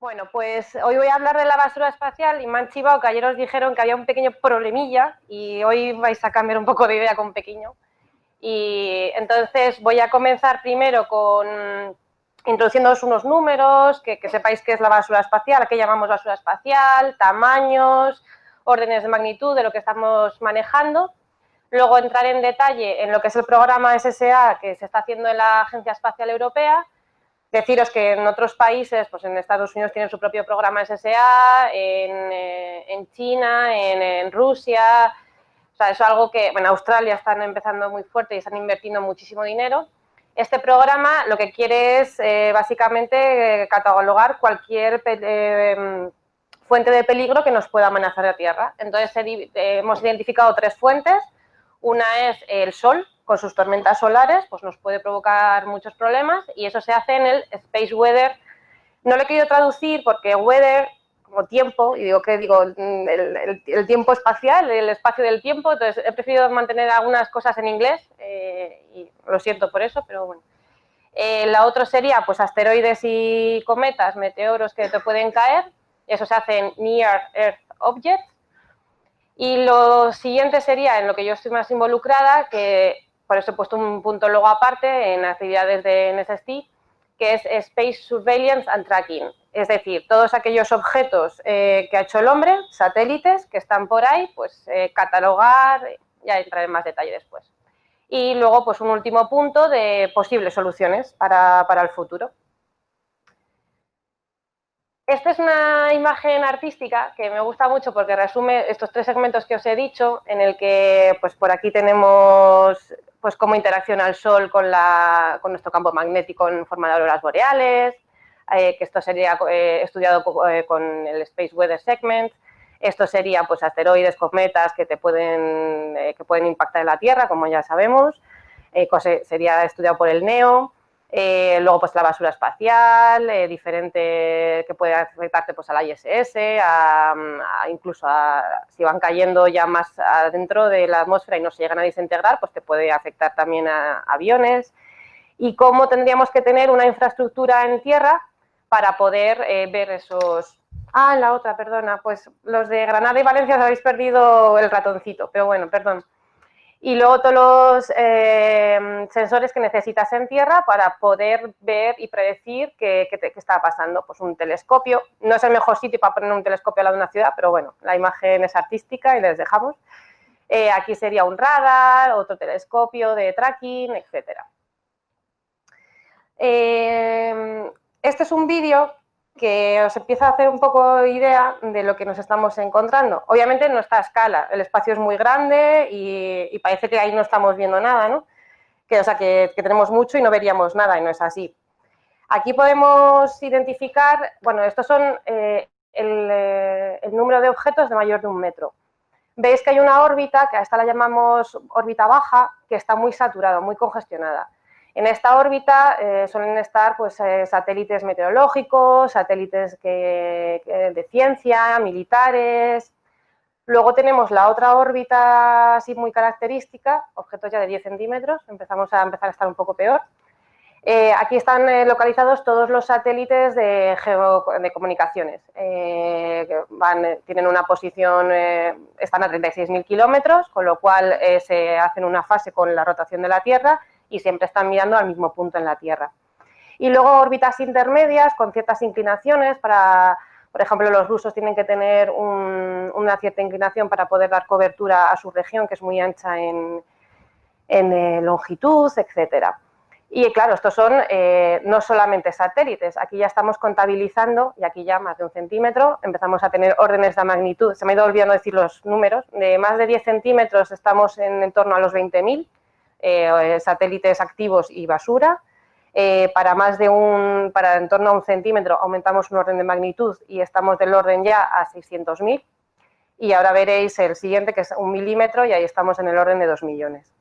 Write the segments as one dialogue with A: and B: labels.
A: Bueno, pues hoy voy a hablar de la basura espacial y me han chivado que ayer os dijeron que había un pequeño problemilla y hoy vais a cambiar un poco de idea con pequeño. Y entonces voy a comenzar primero con introduciéndoos unos números, que sepáis qué es la basura espacial, a qué llamamos basura espacial, tamaños, órdenes de magnitud de lo que estamos manejando. Luego entraré en detalle en lo que es el programa SSA que se está haciendo en la Agencia Espacial Europea. Deciros que en otros países, pues en Estados Unidos tienen su propio programa SSA, en China, en Rusia, o sea, es algo que en Australia están empezando muy fuerte y están invirtiendo muchísimo dinero. Este programa lo que quiere es básicamente catalogar cualquier fuente de peligro que nos pueda amenazar la Tierra. Entonces hemos identificado 3 fuentes. Una es el Sol, con sus tormentas solares, pues nos puede provocar muchos problemas y eso se hace en el Space Weather. No lo he querido traducir porque weather, como tiempo, y digo el tiempo espacial, el espacio del tiempo, entonces he preferido mantener algunas cosas en inglés y lo siento por eso, pero bueno. La otra sería pues asteroides y cometas, meteoros que te pueden caer, eso se hace en Near Earth Objects. Y lo siguiente sería en lo que yo estoy más involucrada, que por eso he puesto un punto luego aparte en actividades de NSST, que es Space Surveillance and Tracking. Es decir, todos aquellos objetos que ha hecho el hombre, satélites que están por ahí, pues catalogar, ya entraré en más detalle después. Y luego, pues un último punto de posibles soluciones para el futuro. Esta es una imagen artística que me gusta mucho porque resume estos 3 segmentos que os he dicho, en el que pues por aquí tenemos pues cómo interacciona el Sol con nuestro campo magnético en forma de auroras boreales, que esto sería estudiado con el Space Weather Segment. Esto sería pues asteroides, cometas que pueden impactar en la Tierra, como ya sabemos. Sería estudiado por el NEO. Luego pues la basura espacial, diferente que puede afectarte pues a la ISS, incluso si van cayendo ya más adentro de la atmósfera y no se llegan a desintegrar, pues te puede afectar también a aviones. Y cómo tendríamos que tener una infraestructura en tierra para poder ver esos... la otra, perdona, pues los de Granada y Valencia os habéis perdido el ratoncito, pero bueno, perdón. Y luego todos los sensores que necesitas en tierra para poder ver y predecir qué está pasando. Pues un telescopio, no es el mejor sitio para poner un telescopio al lado de una ciudad, pero bueno, la imagen es artística y les dejamos. Aquí sería un radar, otro telescopio de tracking, etc. Este es un vídeo que os empieza a hacer un poco idea de lo que nos estamos encontrando. Obviamente en nuestra escala, el espacio es muy grande y parece que ahí no estamos viendo nada, ¿no? Que tenemos mucho y no veríamos nada, y no es así. Aquí podemos identificar, bueno, estos son el número de objetos de mayor de 1 metro. Veis que hay una órbita, que a esta la llamamos órbita baja, que está muy saturada, muy congestionada. En esta órbita suelen estar pues, satélites meteorológicos, satélites de ciencia, militares. Luego tenemos la otra órbita así muy característica, objetos ya de 10 centímetros, empezamos a estar un poco peor. Aquí están localizados todos los satélites de comunicaciones. Tienen una posición, están a 36.000 kilómetros, con lo cual se hacen una fase con la rotación de la Tierra y siempre están mirando al mismo punto en la Tierra. Y luego órbitas intermedias con ciertas inclinaciones por ejemplo, los rusos tienen que tener una cierta inclinación para poder dar cobertura a su región, que es muy ancha en longitud, etcétera. Y claro, estos son no solamente satélites, aquí ya estamos contabilizando, y aquí ya más de 1 centímetro, empezamos a tener órdenes de magnitud, se me ha ido olvidando decir los números, de más de 10 centímetros estamos en torno a los 20.000 satélites activos y basura. Para en torno a 1 centímetro aumentamos un orden de magnitud y estamos del orden ya a 600.000. Y ahora veréis el siguiente, que es 1 milímetro, y ahí estamos en el orden de 2 millones.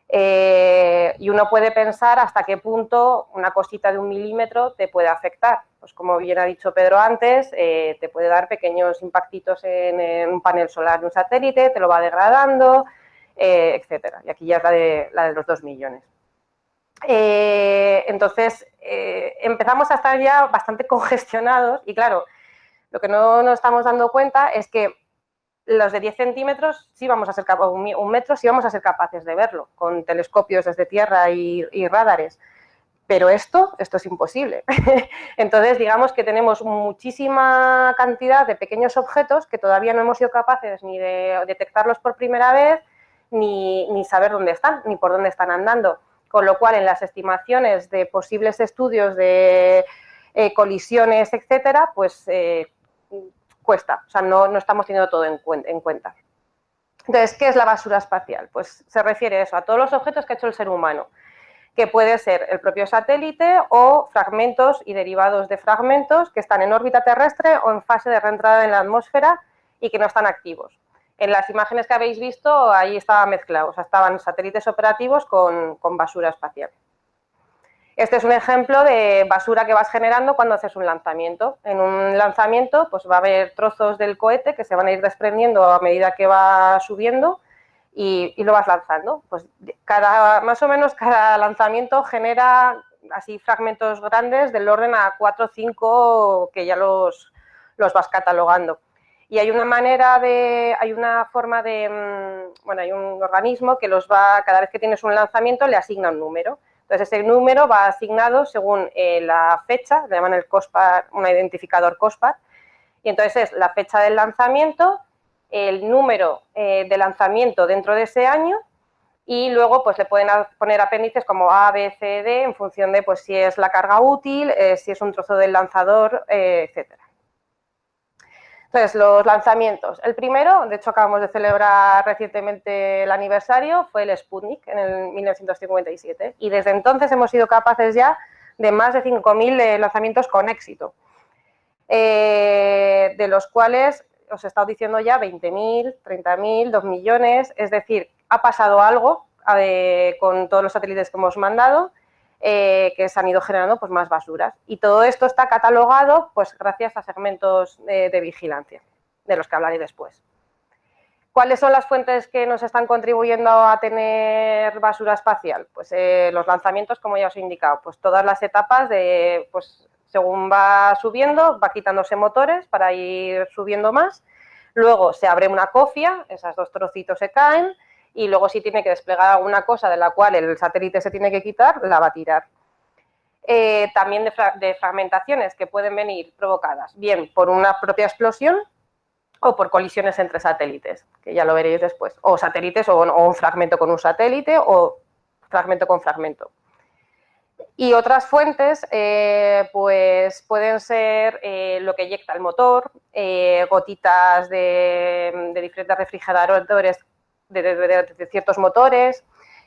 A: Y uno puede pensar hasta qué punto una cosita de 1 milímetro te puede afectar. Pues como bien ha dicho Pedro antes, te puede dar pequeños impactitos en un panel solar de un satélite, te lo va degradando, etcétera. Y aquí ya es la de los 2 millones. Entonces, empezamos a estar ya bastante congestionados y claro, lo que no nos estamos dando cuenta es que los de 10 centímetros sí vamos a ser capaces, un metro sí vamos a ser capaces de verlo con telescopios desde tierra y radares. Pero esto es imposible. Entonces, digamos que tenemos muchísima cantidad de pequeños objetos que todavía no hemos sido capaces ni de detectarlos por primera vez, ni saber dónde están, ni por dónde están andando. Con lo cual, en las estimaciones de posibles estudios de colisiones, etcétera, pues cuesta. O sea, no estamos teniendo todo en cuenta. Entonces, ¿qué es la basura espacial? Pues se refiere a eso, a todos los objetos que ha hecho el ser humano, que puede ser el propio satélite o fragmentos y derivados de fragmentos que están en órbita terrestre o en fase de reentrada en la atmósfera y que no están activos. En las imágenes que habéis visto, ahí estaba mezclado, o sea, estaban satélites operativos con basura espacial. Este es un ejemplo de basura que vas generando cuando haces un lanzamiento. En un lanzamiento pues va a haber trozos del cohete que se van a ir desprendiendo a medida que va subiendo y lo vas lanzando. Pues más o menos cada lanzamiento genera así fragmentos grandes del orden a 4 o 5 que ya los vas catalogando. Y hay una forma de, bueno, hay un organismo que cada vez que tienes un lanzamiento le asigna un número. Entonces, ese número va asignado según la fecha, le llaman el COSPAR, un identificador COSPAR, y entonces es la fecha del lanzamiento, el número de lanzamiento dentro de ese año, y luego pues le pueden poner apéndices como A, B, C, D, en función de pues si es la carga útil, si es un trozo del lanzador, etcétera. Entonces, los lanzamientos. El primero, de hecho acabamos de celebrar recientemente el aniversario, fue el Sputnik en el 1957 y desde entonces hemos sido capaces ya de más de 5.000 lanzamientos con éxito, de los cuales os he estado diciendo ya 20.000, 30.000, 2 millones, es decir, ha pasado algo con todos los satélites que hemos mandado, que se han ido generando pues, más basuras. Y todo esto está catalogado pues, gracias a segmentos de vigilancia, de los que hablaré después. ¿Cuáles son las fuentes que nos están contribuyendo a tener basura espacial? Pues los lanzamientos, como ya os he indicado, pues todas las etapas de, pues según va subiendo, va quitándose motores para ir subiendo más. Luego se abre una cofia, esos 2 trocitos se caen, y luego si tiene que desplegar alguna cosa de la cual el satélite se tiene que quitar, la va a tirar. También de fragmentaciones que pueden venir provocadas bien por una propia explosión o por colisiones entre satélites, que ya lo veréis después, o satélites o un fragmento con un satélite o fragmento con fragmento. Y otras fuentes pues pueden ser lo que eyecta el motor, gotitas de diferentes refrigeradores de ciertos motores,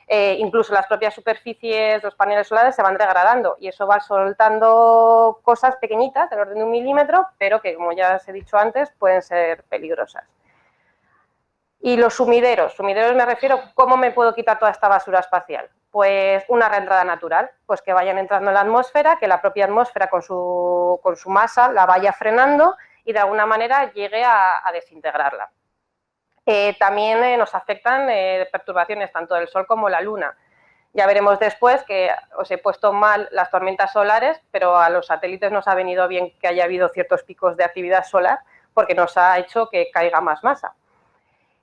A: incluso las propias superficies de los paneles solares se van degradando y eso va soltando cosas pequeñitas del orden de 1 milímetro, pero que, como ya os he dicho antes, pueden ser peligrosas. Y los sumideros me refiero, ¿cómo me puedo quitar toda esta basura espacial? Pues una reentrada natural, pues que vayan entrando en la atmósfera, que la propia atmósfera con su masa la vaya frenando y de alguna manera llegue a desintegrarla. También nos afectan perturbaciones tanto del Sol como la Luna. Ya veremos después que os he puesto mal las tormentas solares, pero a los satélites nos ha venido bien que haya habido ciertos picos de actividad solar porque nos ha hecho que caiga más masa.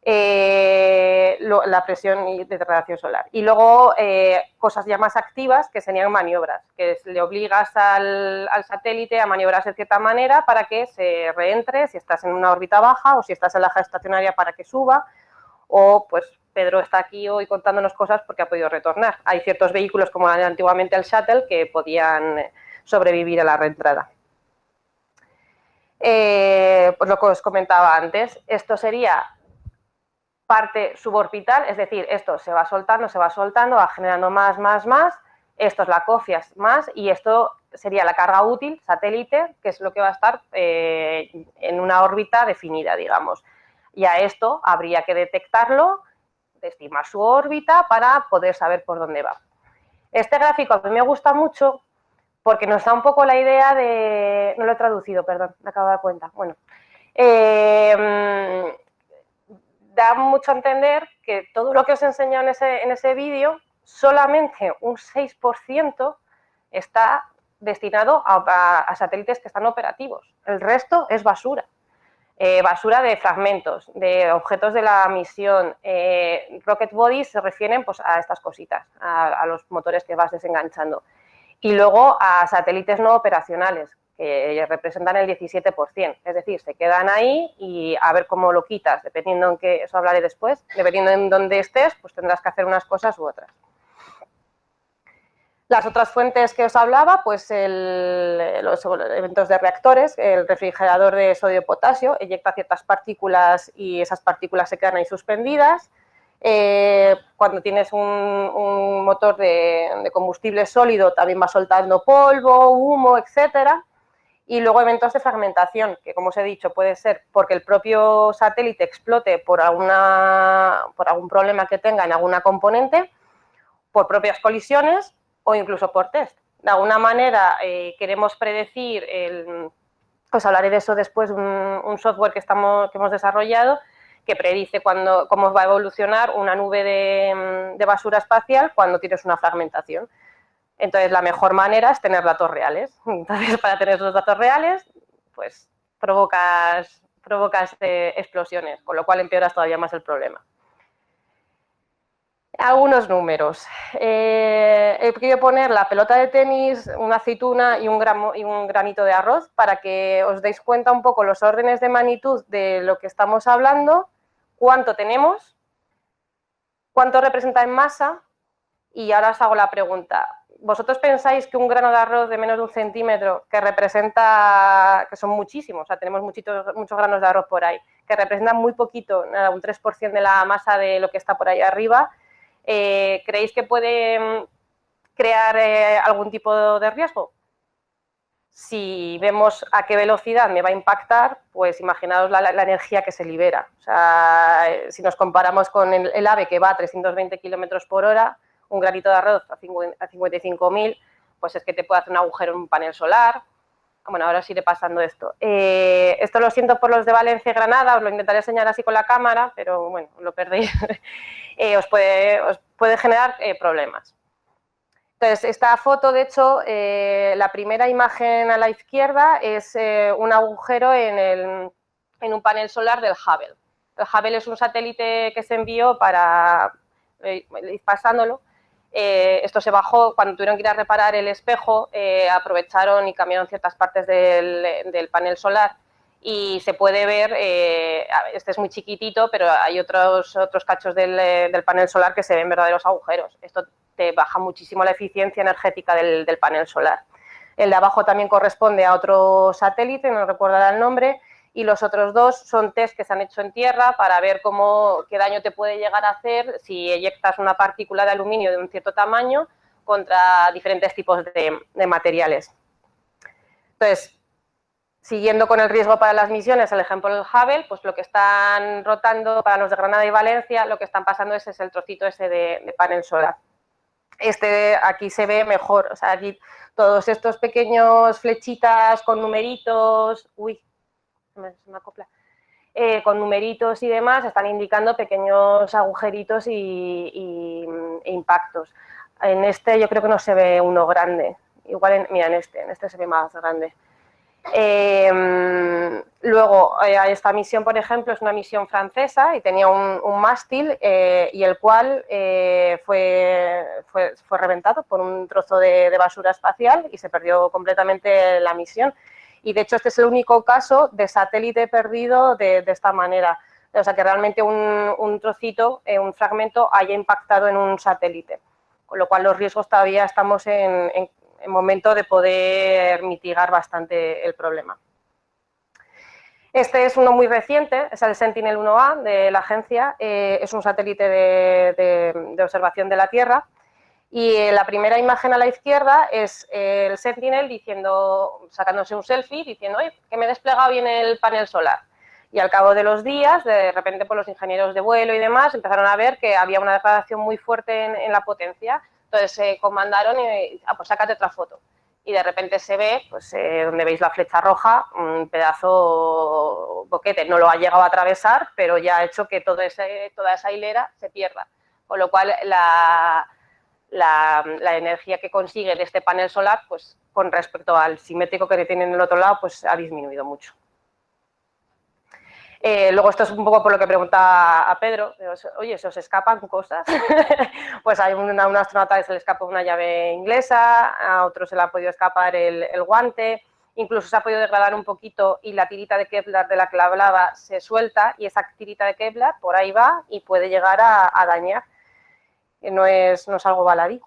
A: La presión de radiación solar. Y luego cosas ya más activas que serían maniobras, que le obligas al satélite a maniobrar de cierta manera para que se reentre si estás en una órbita baja o si estás en la geoestacionaria para que suba, o pues Pedro está aquí hoy contándonos cosas porque ha podido retornar. Hay ciertos vehículos como antiguamente el Shuttle que podían sobrevivir a la reentrada. Pues lo que os comentaba antes, esto sería parte suborbital, es decir, esto se va soltando, va generando más, esto es la cofia más y esto sería la carga útil, satélite, que es lo que va a estar en una órbita definida, digamos. Y a esto habría que detectarlo, estimar su órbita para poder saber por dónde va. Este gráfico a mí me gusta mucho porque nos da un poco la idea de... No lo he traducido, perdón, me acabo de dar cuenta. Bueno, da mucho a entender que todo lo que os he enseñado en ese vídeo solamente un 6% está destinado a satélites que están operativos. El resto es basura. Basura de fragmentos, de objetos de la misión. Rocket bodies se refieren pues, a estas cositas, a los motores que vas desenganchando. Y luego a satélites no operacionales, que representan el 17%. Es decir, se quedan ahí y a ver cómo lo quitas, dependiendo en qué, eso hablaré después, dependiendo en dónde estés, pues tendrás que hacer unas cosas u otras. Las otras fuentes que os hablaba, pues los eventos de reactores, el refrigerador de sodio-potasio eyecta ciertas partículas y esas partículas se quedan ahí suspendidas. Cuando tienes un motor de combustible sólido también va soltando polvo, humo, etcétera. Y luego eventos de fragmentación, que como os he dicho puede ser porque el propio satélite explote por algún problema que tenga en alguna componente, por propias colisiones o incluso por test. De alguna manera queremos predecir, os hablaré de eso después, un software que hemos desarrollado que predice cómo va a evolucionar una nube de basura espacial cuando tienes una fragmentación. Entonces, la mejor manera es tener datos reales. Entonces, para tener los datos reales, pues provocas explosiones, con lo cual empeoras todavía más el problema. Algunos números. He querido poner la pelota de tenis, una aceituna y un granito de arroz para que os deis cuenta un poco los órdenes de magnitud de lo que estamos hablando, cuánto tenemos, cuánto representa en masa, y ahora os hago la pregunta. ¿Vosotros pensáis que un grano de arroz de menos de 1 centímetro, que son muchísimos, o sea, tenemos muchos granos de arroz por ahí, que representan muy poquito, nada, un 3% de la masa de lo que está por ahí arriba, ¿creéis que puede crear algún tipo de riesgo? Si vemos a qué velocidad me va a impactar, pues imaginaos la energía que se libera. O sea, si nos comparamos con el AVE que va a 320 kilómetros por hora, un granito de arroz a 55.000, pues es que te puede hacer un agujero en un panel solar. Bueno, ahora os iré pasando esto. Esto lo siento por los de Valencia y Granada, os lo intentaré enseñar así con la cámara, pero bueno, lo perdéis. Os puede generar problemas. Entonces, esta foto, de hecho, la primera imagen a la izquierda es un agujero en un panel solar del Hubble. El Hubble es un satélite que se envió para ir pasándolo. Esto se bajó cuando tuvieron que ir a reparar el espejo, aprovecharon y cambiaron ciertas partes del panel solar y se puede ver, este es muy chiquitito, pero hay otros cachos del panel solar que se ven verdaderos agujeros. Esto te baja muchísimo la eficiencia energética del panel solar. El de abajo también corresponde a otro satélite, no recuerdo el nombre, y los otros dos son test que se han hecho en tierra para ver qué daño te puede llegar a hacer si eyectas una partícula de aluminio de un cierto tamaño contra diferentes tipos de materiales. Entonces, siguiendo con el riesgo para las misiones, el ejemplo del Hubble, pues lo que están rotando para los de Granada y Valencia, lo que están pasando es el trocito ese de panel solar. Aquí se ve mejor, o sea, aquí todos estos pequeños flechitas con numeritos, se me acopla, con numeritos y demás, están indicando pequeños agujeritos e impactos. En este yo creo que no se ve uno grande, igual mira, en este se ve más grande. Luego, esta misión, por ejemplo, es una misión francesa y tenía un mástil y el cual fue reventado por un trozo de basura espacial y se perdió completamente la misión. Y de hecho este es el único caso de satélite perdido de esta manera. O sea, que realmente un trocito, un fragmento haya impactado en un satélite. Con lo cual los riesgos todavía estamos en momento de poder mitigar bastante el problema. Este es uno muy reciente, es el Sentinel-1A de la agencia, es un satélite de observación de la Tierra y la primera imagen a la izquierda es el Sentinel sacándose un selfie diciendo que me he desplegado bien el panel solar. Y al cabo de los días, de repente por los ingenieros de vuelo y demás, empezaron a ver que había una degradación muy fuerte en la potencia. Entonces se comandaron y pues sácate otra foto. Y de repente se ve, pues donde veis la flecha roja, un pedazo boquete. No lo ha llegado a atravesar, pero ya ha hecho que toda esa hilera se pierda. Con lo cual la energía que consigue de este panel solar, pues con respecto al simétrico que tiene en el otro lado, pues ha disminuido mucho. Luego esto es un poco por lo que preguntaba a Pedro, oye, ¿se os escapan cosas? Pues hay un astronauta que se le escapó una llave inglesa, a otro se le ha podido escapar el guante, incluso se ha podido degradar un poquito y la tirita de Kevlar de la que hablaba se suelta y esa tirita de Kevlar por ahí va y puede llegar a dañar, no es algo baladí.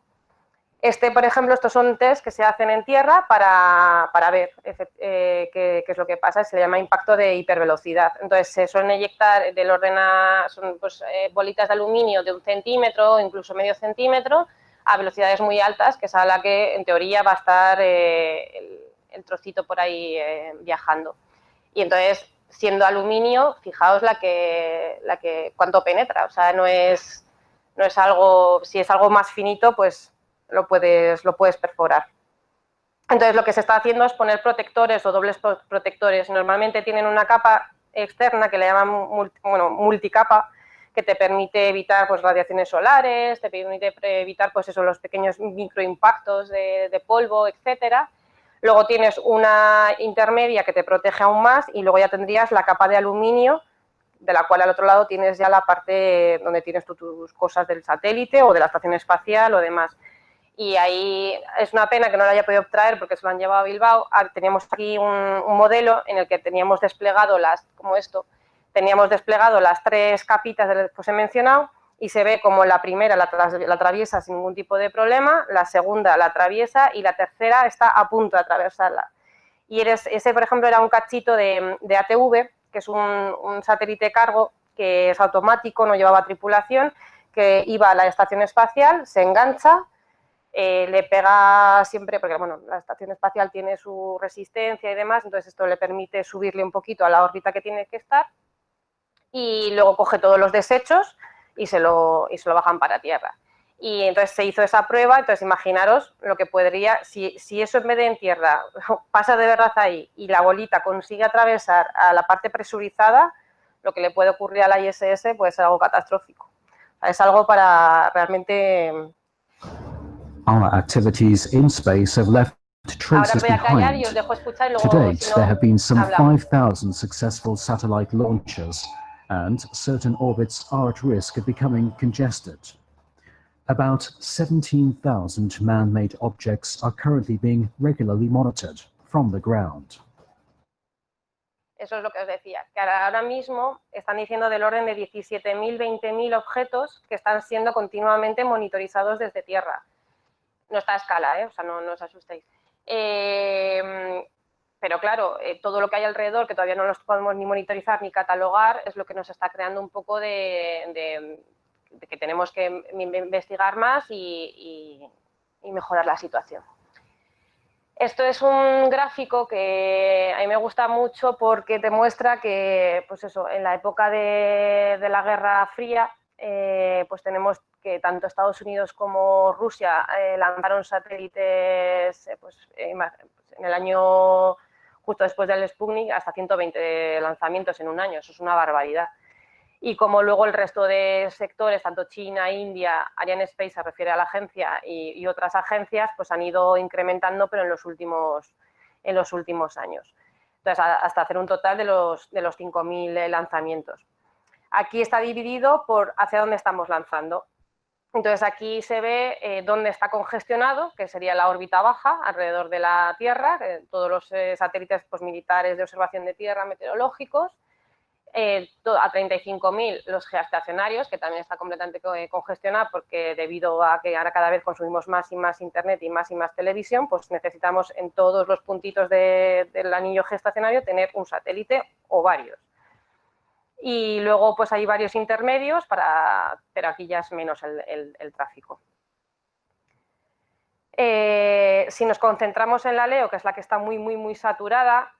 A: Por ejemplo, estos son test que se hacen en tierra para ver qué es lo que pasa, se le llama impacto de hipervelocidad. Entonces, se suelen eyectar del orden son pues, bolitas de aluminio de 1 centímetro, incluso medio centímetro, a velocidades muy altas, que es a la que, en teoría, va a estar el trocito por ahí viajando. Y entonces, siendo aluminio, fijaos cuánto penetra, o sea, no es algo, si es algo más finito, pues lo puedes perforar. Entonces lo que se está haciendo es poner protectores o dobles protectores. Normalmente tienen una capa externa que le llaman multicapa, que te permite evitar pues, radiaciones solares, te permite evitar pues, los pequeños microimpactos de polvo, etcétera. Luego tienes una intermedia que te protege aún más y luego ya tendrías la capa de aluminio, de la cual al otro lado tienes ya la parte donde tienes tus cosas del satélite o de la estación espacial o demás. Y ahí es una pena que no lo haya podido traer porque se lo han llevado a Bilbao. Teníamos aquí un modelo en el que teníamos desplegado teníamos desplegado las 3 capitas de las que os he mencionado y se ve como la primera la atraviesa sin ningún tipo de problema, la segunda la atraviesa y la tercera está a punto de atravesarla. Y ese, por ejemplo, era un cachito de ATV, que es un satélite cargo que es automático, no llevaba tripulación, que iba a la estación espacial, se engancha, le pega siempre, porque bueno, la estación espacial tiene su resistencia y demás, entonces esto le permite subirle un poquito a la órbita que tiene que estar y luego coge todos los desechos y se lo bajan para tierra. Y entonces se hizo esa prueba, entonces imaginaros lo que podría, si eso en vez de en tierra pasa de verdad ahí y la bolita consigue atravesar a la parte presurizada, lo que le puede ocurrir a la ISS puede ser algo catastrófico. Es algo para realmente...
B: Our activities in space have left traces behind. To date, there have been some 5,000 successful satellite launches, and certain orbits are at risk of becoming congested. About 17,000 man-made objects are currently being regularly monitored from the ground.
A: Eso es lo que os decía, que ahora mismo están diciendo del orden de 17.000, 20.000 objetos que están siendo continuamente monitorizados desde tierra. No está a escala, o sea, no os asustéis. Pero claro, todo lo que hay alrededor, que todavía no los podemos ni monitorizar ni catalogar, es lo que nos está creando un poco de que tenemos que investigar más y mejorar la situación. Esto es un gráfico que a mí me gusta mucho porque te muestra que, pues eso, en la época de la Guerra Fría, pues tenemos que tanto Estados Unidos como Rusia lanzaron satélites en el año justo después del Sputnik hasta 120 lanzamientos en un año, eso es una barbaridad. Y como luego el resto de sectores, tanto China, India, Arianespace se refiere a la agencia y otras agencias, pues han ido incrementando, pero en los últimos años. Entonces, hasta hacer un total de los 5.000 lanzamientos. Aquí está dividido por hacia dónde estamos lanzando. Entonces, aquí se ve dónde está congestionado, que sería la órbita baja, alrededor de la Tierra, todos los satélites pues, militares de observación de tierra, meteorológicos, a 35.000 los geoestacionarios, que también está completamente congestionado porque debido a que ahora cada vez consumimos más y más internet y más televisión, pues necesitamos en todos los puntitos del anillo geoestacionario tener un satélite o varios. Y luego pues hay varios intermedios, pero aquí ya es menos el tráfico. Si nos concentramos en la LEO, que es la que está muy saturada,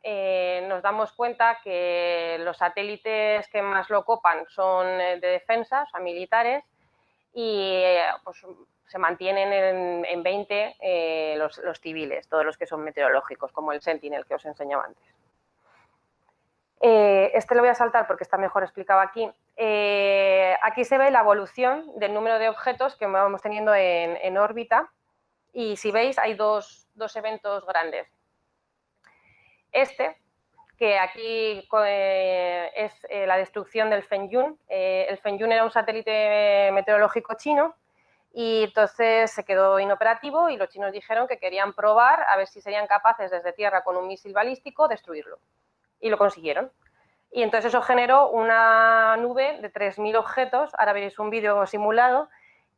A: nos damos cuenta que los satélites que más lo copan son de defensa, o sea, militares, y pues, se mantienen en 20 los civiles, todos los que son meteorológicos, como el Sentinel que os enseñaba antes. Este lo voy a saltar porque está mejor explicado aquí. Aquí se ve la evolución del número de objetos que vamos teniendo en órbita y si veis hay dos eventos grandes. Que aquí es la destrucción del Fengyun. El Fengyun era un satélite meteorológico chino y entonces se quedó inoperativo y los chinos dijeron que querían probar a ver si serían capaces desde tierra con un misil balístico destruirlo. Y lo consiguieron. Y entonces eso generó una nube de 3.000 objetos, ahora veréis un vídeo simulado,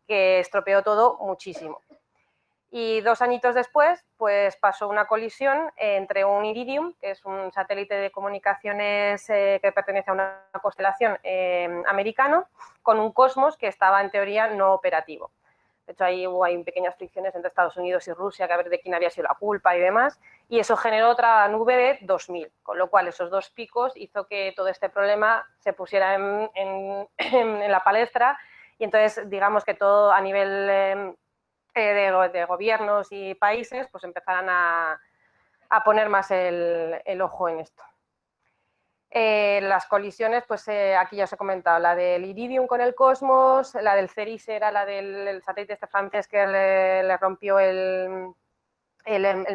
A: que estropeó todo muchísimo. Y 2 añitos después, pues pasó una colisión entre un Iridium, que es un satélite de comunicaciones que pertenece a una constelación americano, con un Cosmos que estaba en teoría no operativo. De hecho, ahí hay pequeñas fricciones entre Estados Unidos y Rusia, que a ver de quién había sido la culpa y demás, y eso generó otra nube de 2.000, con lo cual esos 2 picos hizo que todo este problema se pusiera en la palestra, y entonces digamos que todo a nivel de gobiernos y países pues empezaran a poner más el ojo en esto. Las colisiones, pues aquí ya os he comentado, la del Iridium con el Cosmos, la del Ceris era la del satélite este francés que le rompió el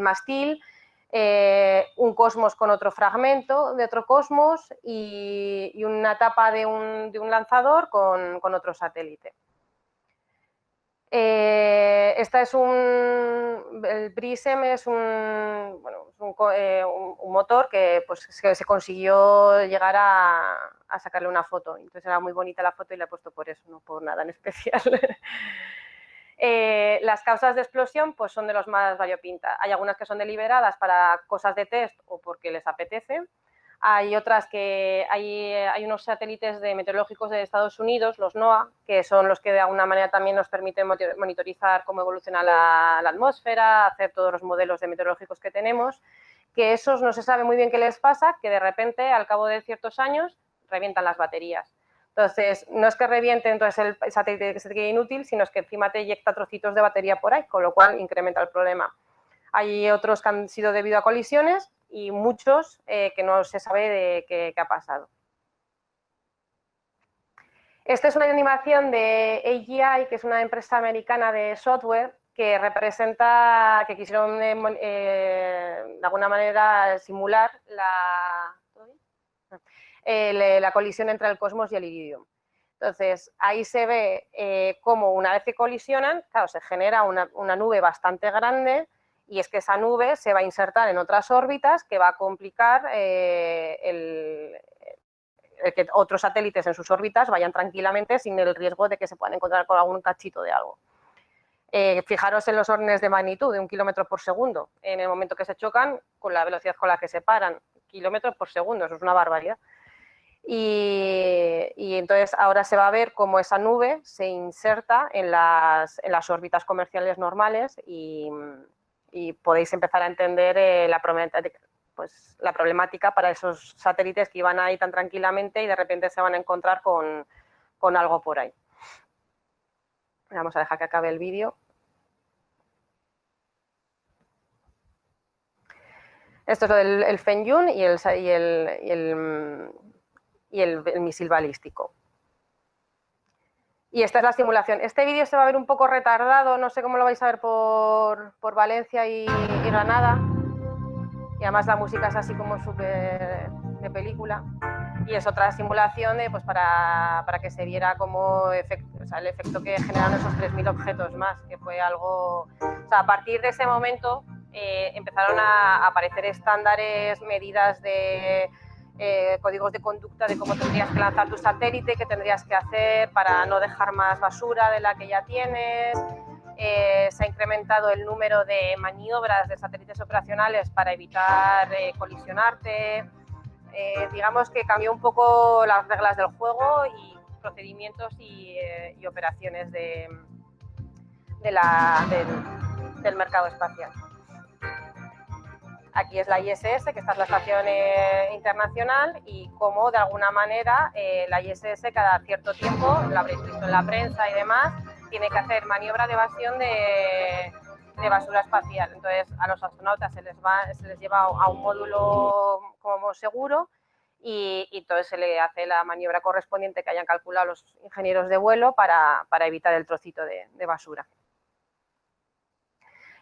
A: mástil, un Cosmos con otro fragmento de otro Cosmos y una tapa de un lanzador con otro satélite. Esta es el BRISM es un motor que, pues, se consiguió llegar a sacarle una foto. Entonces era muy bonita la foto y la he puesto por eso, no por nada en especial. Las causas de explosión pues, son de los más variopintas. Hay algunas que son deliberadas para cosas de test o porque les apetece. Hay otras que hay unos satélites meteorológicos de Estados Unidos, los NOAA, que son los que de alguna manera también nos permiten monitorizar cómo evoluciona la atmósfera, hacer todos los modelos meteorológicos que tenemos, que esos no se sabe muy bien qué les pasa, que de repente, al cabo de ciertos años, revientan las baterías. Entonces, no es que reviente entonces el satélite que se quede inútil, sino es que encima te eyecta trocitos de batería por ahí, con lo cual incrementa el problema. Hay otros que han sido debido a colisiones y muchos que no se sabe de qué ha pasado. Esta es una animación de AGI, que es una empresa americana de software que representa, que quisieron de alguna manera simular la colisión entre el Cosmos y el Iridium. Entonces, ahí se ve cómo una vez que colisionan, claro, se genera una nube bastante grande y es que esa nube se va a insertar en otras órbitas que va a complicar el que otros satélites en sus órbitas vayan tranquilamente sin el riesgo de que se puedan encontrar con algún cachito de algo. Fijaros en los órdenes de magnitud de 1 kilómetro por segundo. En el momento que se chocan, con la velocidad con la que se paran, kilómetros por segundo, eso es una barbaridad. Y entonces ahora se va a ver cómo esa nube se inserta en las órbitas comerciales normales y podéis empezar a entender la problemática para esos satélites que iban ahí tan tranquilamente y de repente se van a encontrar con algo por ahí. Vamos a dejar que acabe el vídeo. Esto es lo del Fengyun y el misil balístico. Y esta es la simulación. Este vídeo se va a ver un poco retardado, no sé cómo lo vais a ver por Valencia y Granada. Y además la música es así como súper de película. Y es otra simulación pues para que se viera como el efecto que generaron esos 3.000 objetos más, que fue algo... O sea, a partir de ese momento empezaron a aparecer estándares, medidas de... códigos de conducta de cómo tendrías que lanzar tu satélite, qué tendrías que hacer para no dejar más basura de la que ya tienes. Se ha incrementado el número de maniobras de satélites operacionales para evitar colisionarte. Digamos que cambió un poco las reglas del juego y procedimientos y operaciones del mercado espacial. Aquí es la ISS, que esta es la estación internacional, y cómo de alguna manera la ISS cada cierto tiempo, lo habréis visto en la prensa y demás, tiene que hacer maniobra de evasión de basura espacial. Entonces a los astronautas se les lleva a un módulo como seguro y entonces se le hace la maniobra correspondiente que hayan calculado los ingenieros de vuelo para evitar el trocito de basura.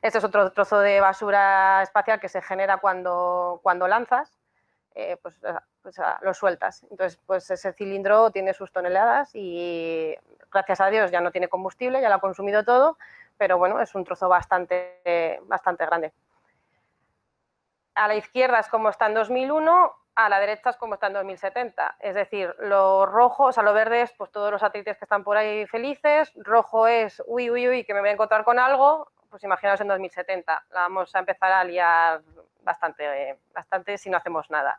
A: Este es otro trozo de basura espacial que se genera cuando lanzas, pues lo sueltas. Entonces, pues ese cilindro tiene sus toneladas y gracias a Dios ya no tiene combustible, ya lo ha consumido todo, pero bueno, es un trozo bastante grande. A la izquierda es como está en 2001, a la derecha es como está en 2070. Es decir, lo rojo, o sea, lo verde es pues todos los satélites que están por ahí felices, rojo es uy, uy, uy, que me voy a encontrar con algo, pues imaginaos en 2070. La vamos a empezar a liar bastante si no hacemos nada.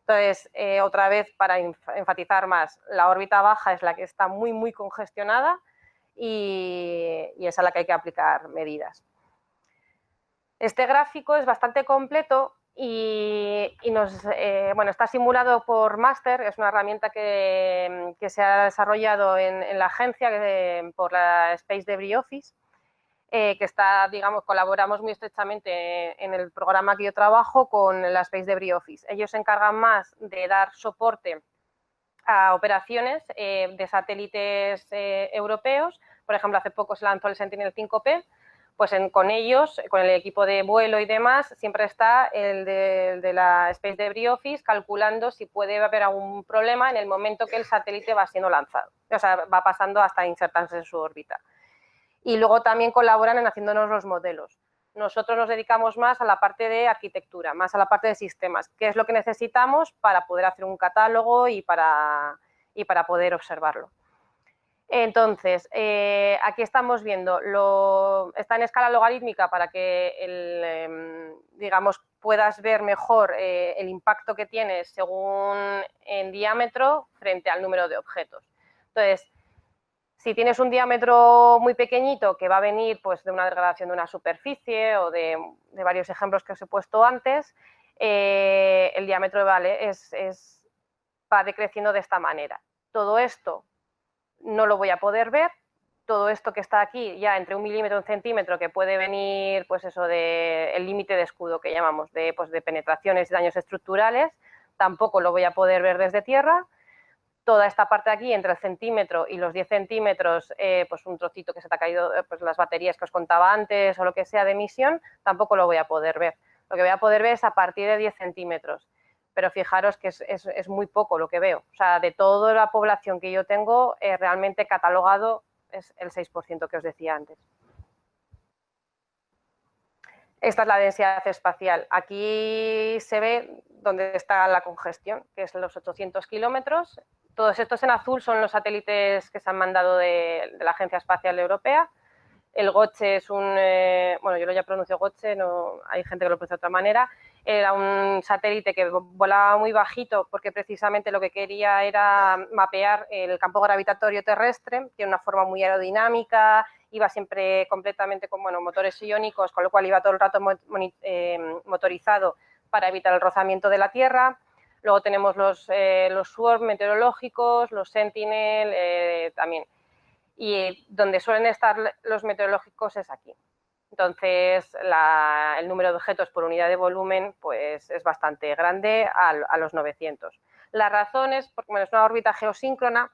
A: Entonces, otra vez, para enfatizar más, la órbita baja es la que está muy, muy congestionada y es a la que hay que aplicar medidas. Este gráfico es bastante completo y está simulado por Master, es una herramienta que se ha desarrollado en la agencia por la Space Debris Office, que colaboramos muy estrechamente en el programa que yo trabajo con la Space Debris Office. Ellos se encargan más de dar soporte a operaciones de satélites europeos. Por ejemplo, hace poco se lanzó el Sentinel-5P, pues con ellos, con el equipo de vuelo y demás, siempre está el de la Space Debris Office calculando si puede haber algún problema en el momento que el satélite va siendo lanzado, o sea, va pasando hasta insertarse en su órbita. Y luego también colaboran en haciéndonos los modelos. Nosotros nos dedicamos más a la parte de arquitectura, más a la parte de sistemas, qué es lo que necesitamos para poder hacer un catálogo y para poder observarlo. Entonces, aquí estamos viendo, está en escala logarítmica para que, puedas ver mejor el impacto que tiene según en diámetro frente al número de objetos. Entonces, si tienes un diámetro muy pequeñito que va a venir pues, de una degradación de una superficie o de varios ejemplos que os he puesto antes, el diámetro va decreciendo de esta manera. Todo esto no lo voy a poder ver, todo esto que está aquí ya entre 1 milímetro y 1 centímetro que puede venir pues eso el límite de escudo que llamamos de penetraciones y daños estructurales, tampoco lo voy a poder ver desde tierra. Toda esta parte de aquí, entre el centímetro y los 10 centímetros, pues un trocito que se te ha caído, pues las baterías que os contaba antes o lo que sea de emisión, tampoco lo voy a poder ver. Lo que voy a poder ver es a partir de 10 centímetros. Pero fijaros que es muy poco lo que veo. O sea, de toda la población que yo tengo, realmente catalogado es el 6% que os decía antes. Esta es la densidad espacial. Aquí se ve dónde está la congestión, que es los 800 kilómetros. Todos estos en azul son los satélites que se han mandado de la Agencia Espacial Europea. El Goche es un, yo lo ya pronuncio Goche, no, hay gente que lo pronuncia de otra manera. Era un satélite que volaba muy bajito porque precisamente lo que quería era mapear el campo gravitatorio terrestre, tiene una forma muy aerodinámica, iba siempre completamente con motores iónicos, con lo cual iba todo el rato motorizado para evitar el rozamiento de la Tierra. Luego tenemos los SWORM meteorológicos, los Sentinel también. Y donde suelen estar los meteorológicos es aquí. Entonces, el número de objetos por unidad de volumen pues, es bastante grande a los 900. La razón es porque es una órbita geosíncrona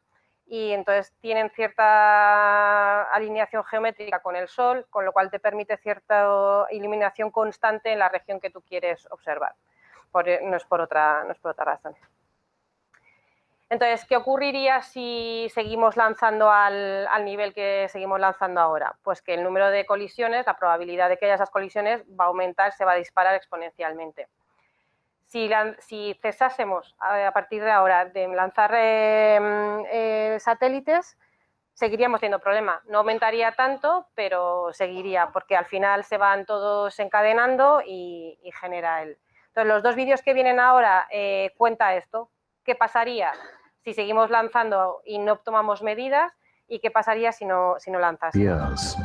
A: y entonces tienen cierta alineación geométrica con el Sol, con lo cual te permite cierta iluminación constante en la región que tú quieres observar. No es por otra razón. Entonces, ¿qué ocurriría si seguimos lanzando al nivel que seguimos lanzando ahora? Pues que el número de colisiones, la probabilidad de que haya esas colisiones va a aumentar, se va a disparar exponencialmente. Si cesásemos a partir de ahora de lanzar satélites, seguiríamos teniendo problema. No aumentaría tanto, pero seguiría, porque al final se van todos encadenando y genera el... Entonces, los dos vídeos que vienen ahora cuenta esto. ¿Qué pasaría si seguimos lanzando y no tomamos medidas? ¿Y qué pasaría si no lanzásemos?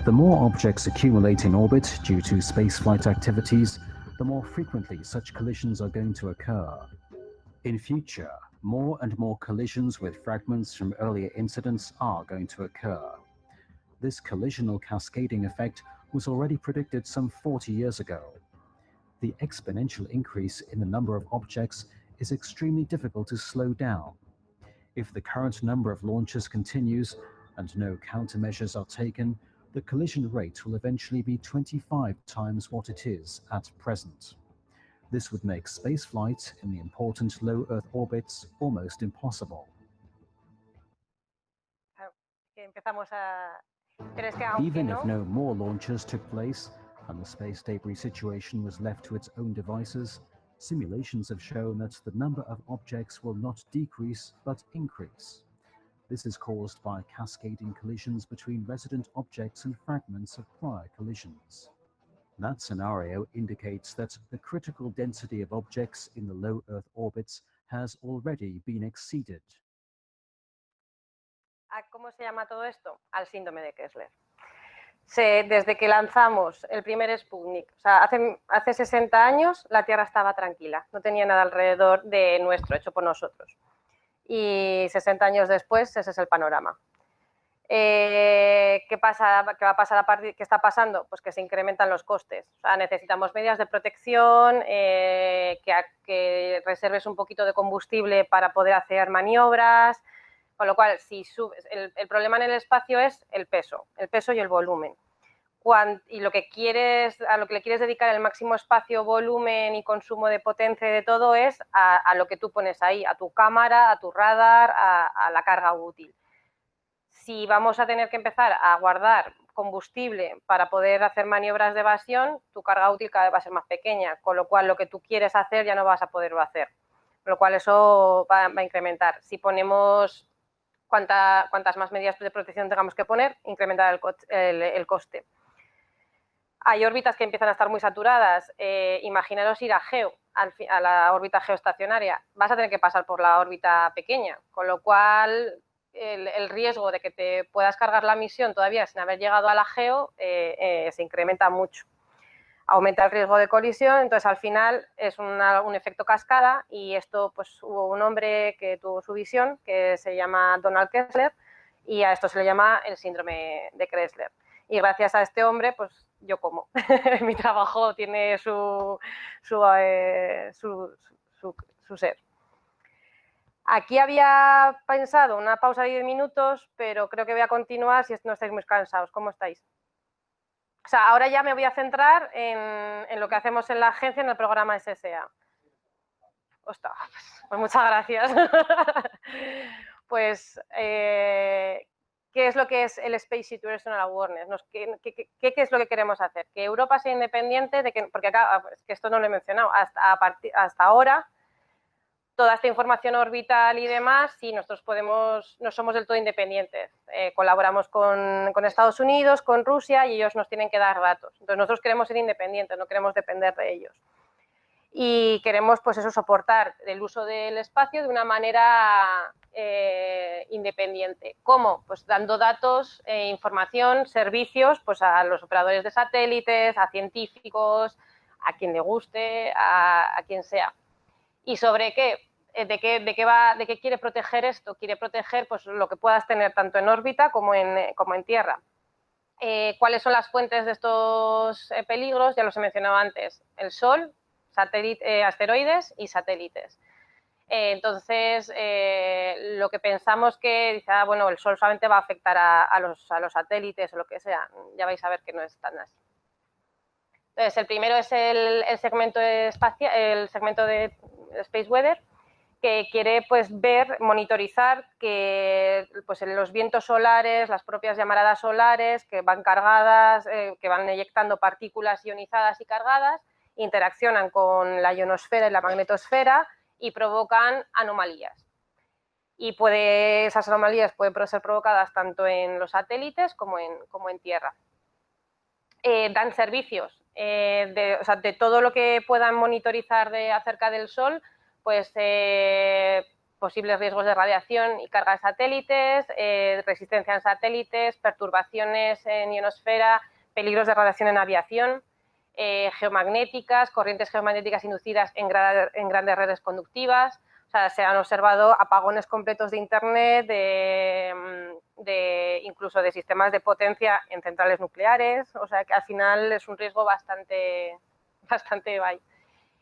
B: The more objects accumulate in orbit due to spaceflight activities, the more frequently such collisions are going to occur. In future, more and more collisions with fragments from earlier incidents are going to occur. This collisional cascading effect was already predicted some 40 years ago. The exponential increase in the number of objects is extremely difficult to slow down. If the current number of launches continues and no countermeasures are taken, the collision rate will eventually be 25 times what it is at present. This would make spaceflight in the important low Earth orbits almost impossible. Even if no more launches took place and the space debris situation was left to its own devices, simulations have shown that the number of objects will not decrease but increase. This is caused by cascading collisions between resident objects and fragments of prior collisions. That scenario indicates that the critical density of objects in the low Earth orbits has already been exceeded.
A: ¿Cómo se llama todo esto? Al síndrome de Kessler. Desde que lanzamos el primer Sputnik, o sea, hace 60 años la Tierra estaba tranquila, no tenía nada alrededor de nuestro, hecho por nosotros. Y 60 años después, ese es el panorama. ¿Qué pasa? ¿Qué está pasando? Pues que se incrementan los costes. O sea, necesitamos medidas de protección, que reserves un poquito de combustible para poder hacer maniobras. Con lo cual, si subes, el problema en el espacio es el peso y el volumen. Y a lo que le quieres dedicar el máximo espacio, volumen y consumo de potencia de todo es a lo que tú pones ahí, a tu cámara, a tu radar, a la carga útil. Si vamos a tener que empezar a guardar combustible para poder hacer maniobras de evasión, tu carga útil cada vez va a ser más pequeña, con lo cual lo que tú quieres hacer ya no vas a poderlo hacer. Con lo cual eso va a incrementar. Si ponemos cuantas más medidas de protección tengamos que poner, incrementar el coste. Hay órbitas que empiezan a estar muy saturadas. Imaginaros ir a la órbita geoestacionaria. Vas a tener que pasar por la órbita pequeña, con lo cual el riesgo de que te puedas cargar la misión todavía sin haber llegado a la geo se incrementa mucho. Aumenta el riesgo de colisión, entonces al final es un efecto cascada y esto pues hubo un hombre que tuvo su visión que se llama Donald Kessler y a esto se le llama el síndrome de Kessler. Y gracias a este hombre pues yo como. Mi trabajo tiene su ser. Aquí había pensado una pausa de 10 minutos, pero creo que voy a continuar si no estáis muy cansados. ¿Cómo estáis? O sea, ahora ya me voy a centrar en lo que hacemos en la agencia en el programa SSA. Ostras, pues muchas gracias. Pues, ¿qué es lo que es el Space Situational Awareness? ¿Qué es lo que queremos hacer? Que Europa sea independiente, porque acá, es que esto no lo he mencionado, hasta ahora, toda esta información orbital y demás, sí, nosotros no somos del todo independientes. Colaboramos con Estados Unidos, con Rusia, y ellos nos tienen que dar datos. Entonces, nosotros queremos ser independientes, no queremos depender de ellos. Y queremos, pues eso, soportar el uso del espacio de una manera independiente. ¿Cómo? Pues dando datos, información, servicios, pues a los operadores de satélites, a científicos, a quien le guste, a quien sea. ¿Y sobre qué? ¿De qué quiere proteger esto? Quiere proteger pues, lo que puedas tener tanto en órbita como en tierra. ¿Cuáles son las fuentes de estos peligros? Ya los he mencionado antes. El Sol, asteroides y satélites. Entonces, lo que pensamos que dice, bueno, el Sol solamente va a afectar a los satélites o lo que sea. Ya vais a ver que no es tan así. Entonces, el primero es el segmento espacial, el segmento de Space Weather, que quiere pues monitorizar que pues, los vientos solares, las propias llamaradas solares que van cargadas, que van eyectando partículas ionizadas y cargadas, interaccionan con la ionosfera y la magnetosfera y provocan anomalías. Y esas anomalías pueden ser provocadas tanto en los satélites como en tierra. Dan servicios de todo lo que puedan monitorizar acerca del Sol, pues posibles riesgos de radiación y carga de satélites, resistencia en satélites, perturbaciones en ionosfera, peligros de radiación en aviación, geomagnéticas, corrientes geomagnéticas inducidas en grandes redes conductivas. O sea, se han observado apagones completos de Internet, incluso de sistemas de potencia en centrales nucleares. O sea, que al final es un riesgo bastante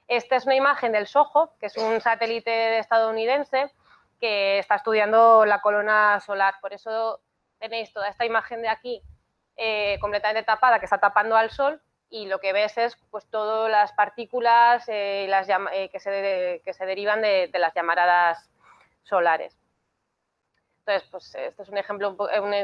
A: Esta es una imagen del SOHO, que es un satélite estadounidense que está estudiando la corona solar. Por eso tenéis toda esta imagen de aquí completamente tapada, que está tapando al Sol, y lo que ves es pues todas las partículas que se derivan de las llamaradas solares. Entonces, pues este es un ejemplo,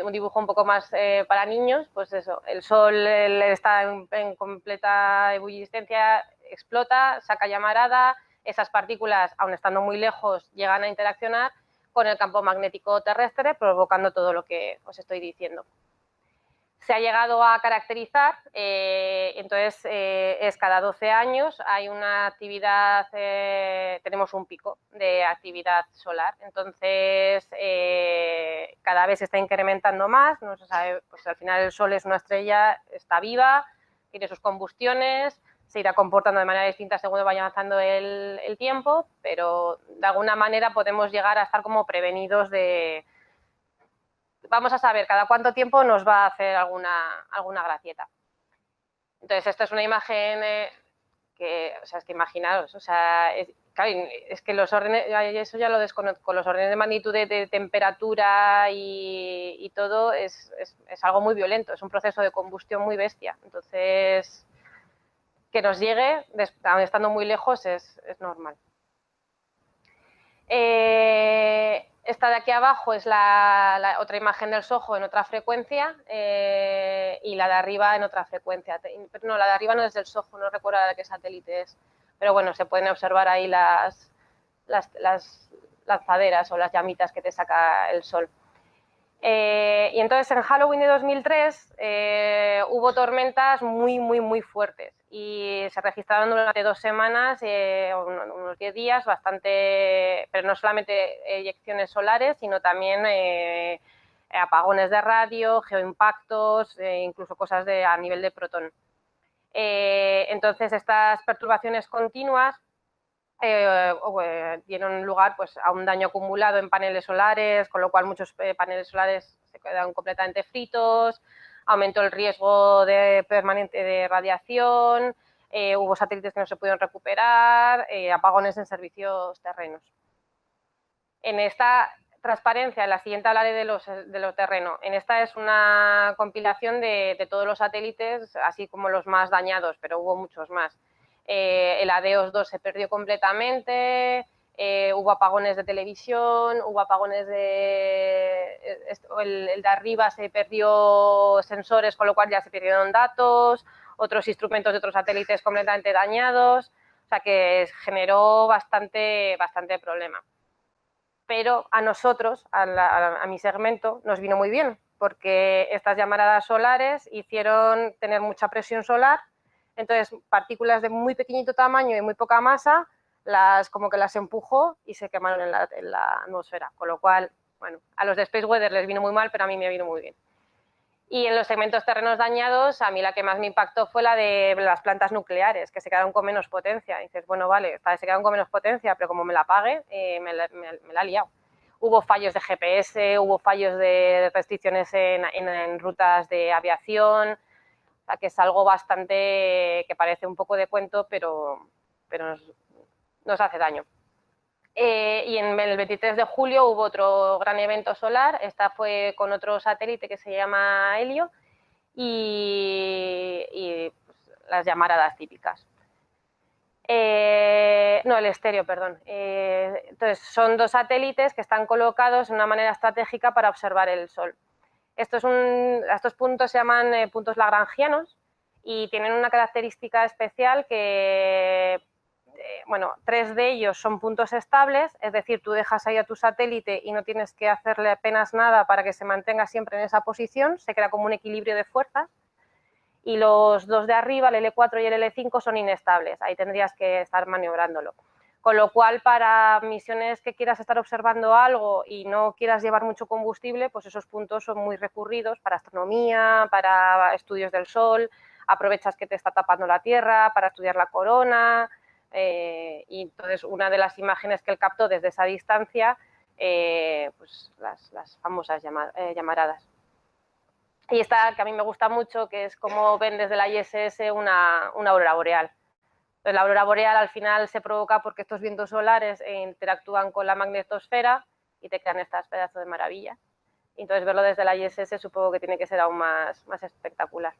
A: un dibujo un poco más para niños. Pues eso, el Sol está en completa ebullicencia, explota, saca llamarada, esas partículas, aun estando muy lejos, llegan a interaccionar con el campo magnético terrestre, provocando todo lo que os estoy diciendo. Se ha llegado a caracterizar, entonces es cada 12 años hay una actividad, tenemos un pico de actividad solar, entonces cada vez se está incrementando más, no se sabe, pues al final el Sol es una estrella, está viva, tiene sus combustiones, se irá comportando de manera distinta según vaya avanzando el tiempo, pero de alguna manera podemos llegar a estar como prevenidos de... Vamos a saber cada cuánto tiempo nos va a hacer alguna gracieta. Entonces, esta es una imagen que, o sea, es que imaginaros, o sea, claro, es que los órdenes, eso ya lo desconozco, los órdenes de magnitud de temperatura y todo es algo muy violento, es un proceso de combustión muy bestia. Entonces, que nos llegue, estando muy lejos, es normal. Esta de aquí abajo es la otra imagen del SOHO en otra frecuencia y la de arriba en otra frecuencia. Pero no, la de arriba no es del SOHO, no recuerdo de qué satélite es. Pero bueno, se pueden observar ahí las lanzaderas o las llamitas que te saca el Sol. Y entonces en Halloween de 2003 hubo tormentas muy fuertes y se registraron durante 2 semanas, unos 10 días, bastante, pero no solamente eyecciones solares, sino también apagones de radio, geoimpactos, incluso cosas a nivel de protón. Entonces estas perturbaciones continuas dieron lugar pues, a un daño acumulado en paneles solares, con lo cual muchos paneles solares se quedaron completamente fritos, aumentó el riesgo permanente de radiación, hubo satélites que no se pudieron recuperar, apagones en servicios terrenos. En esta transparencia, en la siguiente hablaré de los terrenos. En esta es una compilación de todos los satélites, así como los más dañados, pero hubo muchos más. El ADEOS 2 se perdió completamente, hubo apagones de televisión, hubo apagones el de arriba se perdió sensores, con lo cual ya se perdieron datos, otros instrumentos de otros satélites completamente dañados, o sea que generó bastante problema. Pero a nosotros, a mi segmento, nos vino muy bien, porque estas llamaradas solares hicieron tener mucha presión solar. Entonces, partículas de muy pequeñito tamaño y muy poca masa, como que las empujó y se quemaron en la atmósfera. Con lo cual, bueno, a los de Space Weather les vino muy mal, pero a mí me vino muy bien. Y en los segmentos terrenos dañados, a mí la que más me impactó fue la de las plantas nucleares, que se quedaron con menos potencia. Y dices, bueno, vale, se quedaron con menos potencia, pero como me la pague, me la ha liado. Hubo fallos de GPS, hubo fallos de restricciones en rutas de aviación, o sea, que es algo bastante que parece un poco de cuento, pero nos hace daño. Y en el 23 de julio hubo otro gran evento solar, esta fue con otro satélite que se llama Helio y pues, las llamaradas típicas. No, el estéreo, perdón. Entonces, son 2 satélites que están colocados de una manera estratégica para observar el Sol. Estos puntos se llaman puntos lagrangianos y tienen una característica especial que, bueno, 3 de ellos son puntos estables, es decir, tú dejas ahí a tu satélite y no tienes que hacerle apenas nada para que se mantenga siempre en esa posición, se crea como un equilibrio de fuerzas. Y los 2 de arriba, el L4 y el L5, son inestables, ahí tendrías que estar maniobrándolo. Con lo cual, para misiones que quieras estar observando algo y no quieras llevar mucho combustible, pues esos puntos son muy recurridos para astronomía, para estudios del Sol, aprovechas que te está tapando la Tierra para estudiar la corona, y entonces una de las imágenes que él captó desde esa distancia, pues las famosas llamaradas. Y esta que a mí me gusta mucho, que es como ven desde la ISS una aurora boreal. Entonces, la aurora boreal al final se provoca porque estos vientos solares interactúan con la magnetosfera y te crean estas pedazos de maravilla. Entonces, verlo desde la ISS supongo que tiene que ser aún más espectacular.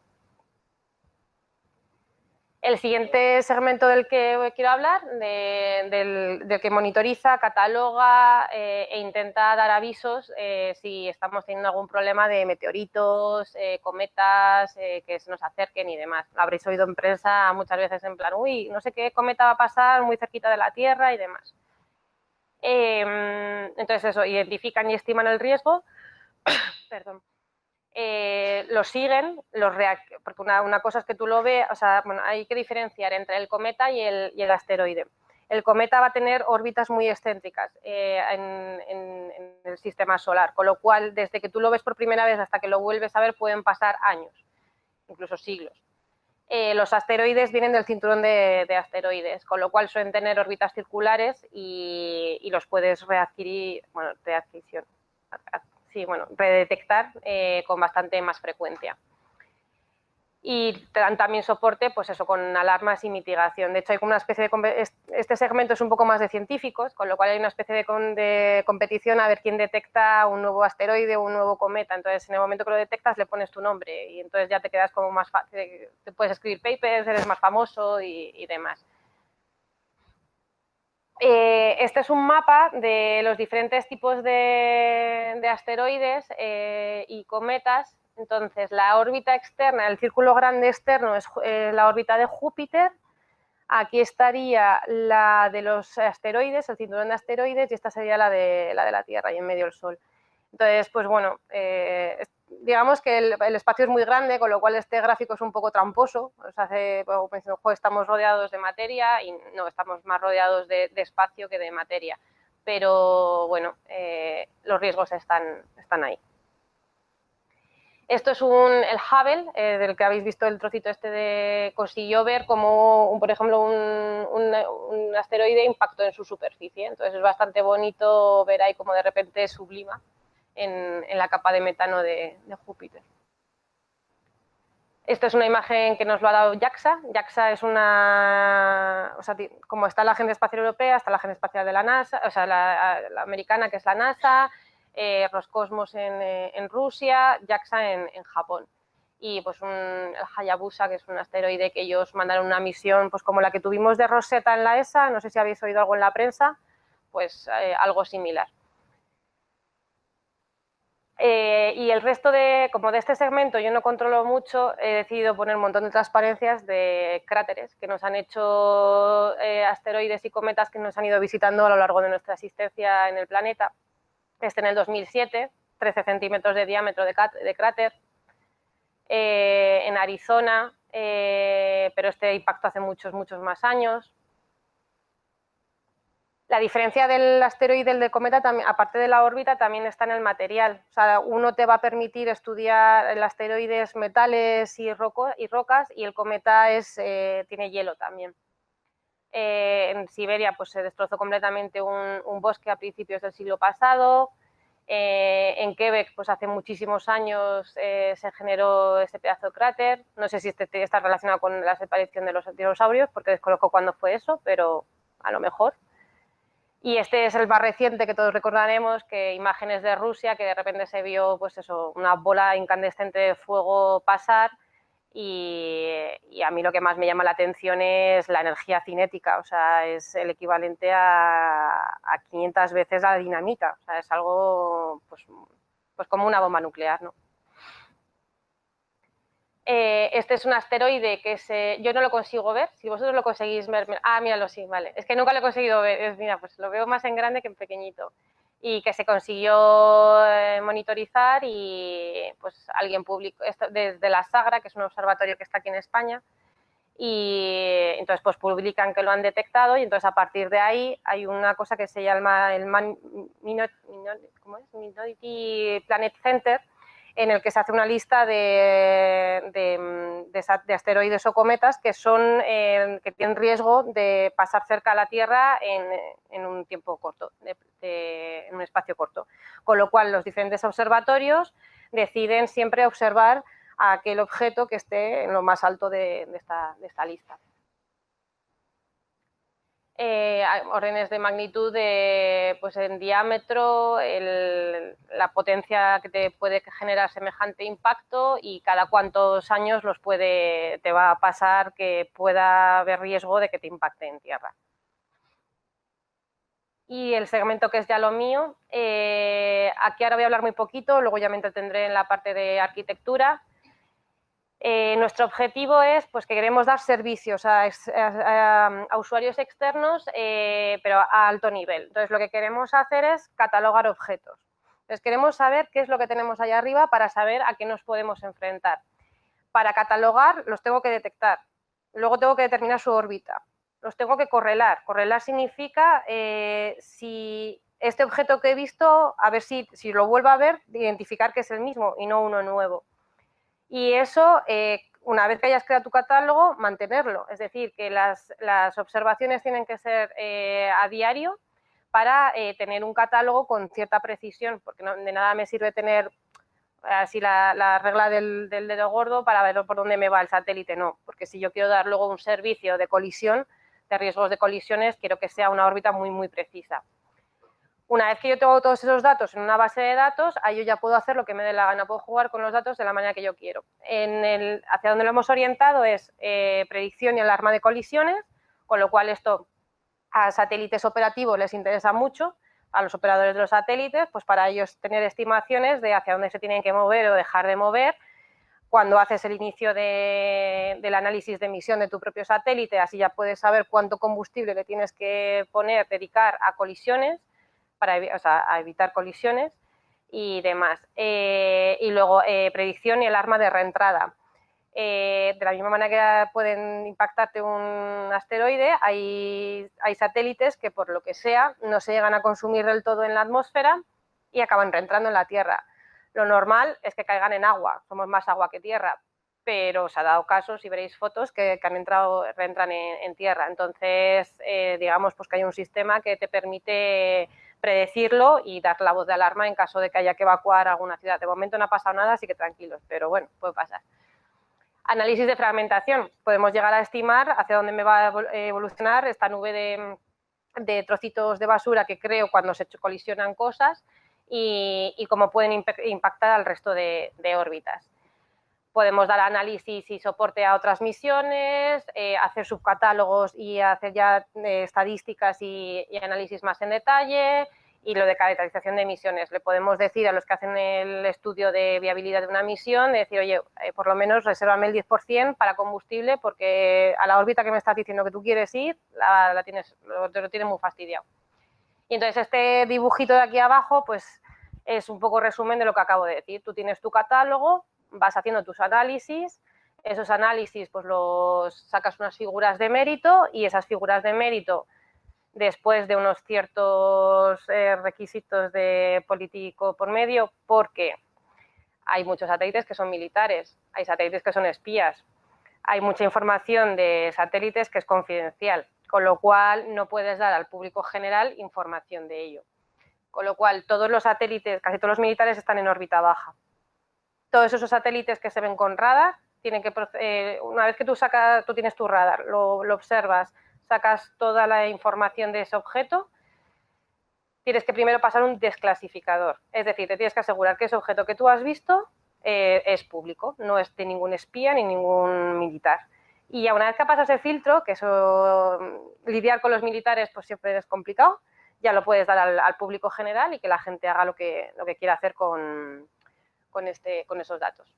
A: El siguiente segmento del que quiero hablar, del que monitoriza, cataloga e intenta dar avisos si estamos teniendo algún problema de meteoritos, cometas que se nos acerquen y demás. Lo habréis oído en prensa muchas veces en plan, uy, no sé qué cometa va a pasar muy cerquita de la Tierra y demás. Entonces eso, identifican y estiman el riesgo. Perdón. Lo siguen, porque una cosa es que tú lo veas, o sea, bueno, hay que diferenciar entre el cometa y el asteroide. El cometa va a tener órbitas muy excéntricas en el sistema solar, con lo cual, desde que tú lo ves por primera vez hasta que lo vuelves a ver, pueden pasar años, incluso siglos. Los asteroides vienen del cinturón de asteroides, con lo cual suelen tener órbitas circulares y los puedes redetectar con bastante más frecuencia. Y te dan también soporte, pues eso, con alarmas y mitigación. De hecho, hay como una especie de... Este segmento es un poco más de científicos, con lo cual hay una especie de competición a ver quién detecta un nuevo asteroide o un nuevo cometa. Entonces, en el momento que lo detectas, le pones tu nombre y entonces ya te quedas como más fácil. Te puedes escribir papers, eres más famoso y demás. Este es un mapa de los diferentes tipos de asteroides y cometas. Entonces, la órbita externa, el círculo grande externo es la órbita de Júpiter. Aquí estaría la de los asteroides, el cinturón de asteroides, y esta sería la de la Tierra, y en medio el Sol. Entonces, pues bueno, digamos que el espacio es muy grande, con lo cual este gráfico es un poco tramposo. Os hace pensar, estamos rodeados de materia y no, estamos más rodeados de espacio que de materia. Pero bueno, los riesgos están ahí. Esto es el Hubble, del que habéis visto el trocito este consiguió ver cómo, por ejemplo, un asteroide impactó en su superficie. Entonces es bastante bonito ver ahí cómo de repente sublima en la capa de metano de Júpiter. Esta es una imagen que nos lo ha dado JAXA. JAXA es una... O sea, como está la Agencia Espacial Europea, está la Agencia Espacial de la NASA, o sea, la americana, que es la NASA, Roscosmos en Rusia, JAXA en Japón. Y pues el Hayabusa, que es un asteroide que ellos mandaron una misión, pues como la que tuvimos de Rosetta en la ESA, no sé si habéis oído algo en la prensa, pues algo similar. Y el resto como de este segmento yo no controlo mucho, he decidido poner un montón de transparencias de cráteres que nos han hecho asteroides y cometas que nos han ido visitando a lo largo de nuestra existencia en el planeta. Este en el 2007, 13 centímetros de diámetro de cráter. En Arizona, pero este impacto hace muchos más años. La diferencia del asteroide y del cometa, aparte de la órbita, también está en el material. O sea, uno te va a permitir estudiar el asteroide metales y rocas, y el cometa tiene hielo también. En Siberia pues, se destrozó completamente un bosque a principios del siglo pasado. En Quebec, pues hace muchísimos años se generó este pedazo de cráter. No sé si está relacionado con la desaparición de los dinosaurios, porque desconozco cuándo fue eso, pero a lo mejor. Y este es el más reciente que todos recordaremos, que imágenes de Rusia, que de repente se vio pues eso, una bola incandescente de fuego pasar y a mí lo que más me llama la atención es la energía cinética, o sea, es el equivalente a 500 veces la dinamita, o sea, es algo pues como una bomba nuclear, ¿no? Este es un asteroide que yo no lo consigo ver. Si vosotros lo conseguís ver... míralo, sí, vale. Es que nunca lo he conseguido ver. Mira, pues lo veo más en grande que en pequeñito. Y que se consiguió monitorizar y pues alguien publicó esto desde la Sagra, que es un observatorio que está aquí en España, y entonces pues publican que lo han detectado y entonces a partir de ahí hay una cosa que se llama el Minority Planet Center, en el que se hace una lista de asteroides o cometas que tienen riesgo de pasar cerca a la Tierra en un tiempo corto, en un espacio corto. Con lo cual, los diferentes observatorios deciden siempre observar a aquel objeto que esté en lo más alto de esta lista. órdenes de magnitud de, pues en diámetro, la potencia que te puede generar semejante impacto y cada cuántos años te va a pasar que pueda haber riesgo de que te impacte en tierra. Y el segmento que es ya lo mío, aquí ahora voy a hablar muy poquito, luego ya me entretendré en la parte de arquitectura. Nuestro objetivo es pues, que queremos dar servicios a usuarios externos, pero a alto nivel. Entonces, lo que queremos hacer es catalogar objetos. Entonces, queremos saber qué es lo que tenemos allá arriba para saber a qué nos podemos enfrentar. Para catalogar, los tengo que detectar. Luego tengo que determinar su órbita. Los tengo que correlar. Correlar significa si este objeto que he visto, a ver si lo vuelvo a ver, identificar que es el mismo y no uno nuevo. Y eso, una vez que hayas creado tu catálogo, mantenerlo. Es decir, que las observaciones tienen que ser a diario para tener un catálogo con cierta precisión, porque de nada me sirve tener así la regla del dedo gordo para ver por dónde me va el satélite, no. Porque si yo quiero dar luego un servicio de colisión, de riesgos de colisiones, quiero que sea una órbita muy, muy precisa. Una vez que yo tengo todos esos datos en una base de datos, ahí yo ya puedo hacer lo que me dé la gana, puedo jugar con los datos de la manera que yo quiero. Hacia donde lo hemos orientado es predicción y alarma de colisiones, con lo cual esto a satélites operativos les interesa mucho, a los operadores de los satélites, pues para ellos tener estimaciones de hacia dónde se tienen que mover o dejar de mover. Cuando haces el inicio del análisis de emisión de tu propio satélite, así ya puedes saber cuánto combustible le tienes que dedicar a colisiones, a evitar colisiones y demás. Y luego predicción y alarma de reentrada. De la misma manera que pueden impactarte un asteroide, hay satélites que por lo que sea no se llegan a consumir del todo en la atmósfera y acaban reentrando en la Tierra. Lo normal es que caigan en agua, somos más agua que tierra, pero se ha dado casos, y veréis fotos, que reentran en tierra. Entonces, digamos pues que hay un sistema que te permite predecirlo y dar la voz de alarma en caso de que haya que evacuar alguna ciudad. De momento no ha pasado nada, así que tranquilos, pero bueno, puede pasar. Análisis de fragmentación. Podemos llegar a estimar hacia dónde me va a evolucionar esta nube de trocitos de basura que creo cuando se colisionan cosas y cómo pueden impactar al resto de órbitas. Podemos dar análisis y soporte a otras misiones, hacer subcatálogos y hacer ya estadísticas y análisis más en detalle, y lo de caracterización de emisiones. Le podemos decir a los que hacen el estudio de viabilidad de una misión, decir, oye, por lo menos resérvame el 10% para combustible, porque a la órbita que me estás diciendo que tú quieres ir, te lo tienes muy fastidiado. Y entonces este dibujito de aquí abajo, pues es un poco resumen de lo que acabo de decir. Tú tienes tu catálogo, vas haciendo tus análisis, esos análisis pues sacas unas figuras de mérito y esas figuras de mérito, después de unos ciertos requisitos de político por medio, porque hay muchos satélites que son militares, hay satélites que son espías, hay mucha información de satélites que es confidencial, con lo cual no puedes dar al público general información de ello. Con lo cual todos los satélites, casi todos los militares están en órbita baja. Todos esos satélites que se ven con radar, una vez que tú tienes tu radar, lo observas, sacas toda la información de ese objeto, tienes que primero pasar un desclasificador. Es decir, te tienes que asegurar que ese objeto que tú has visto es público, no es de ningún espía ni ningún militar. Y ya una vez que pasas el filtro, que eso lidiar con los militares pues siempre es complicado, ya lo puedes dar al público general y que la gente haga lo que quiera hacer con esos datos.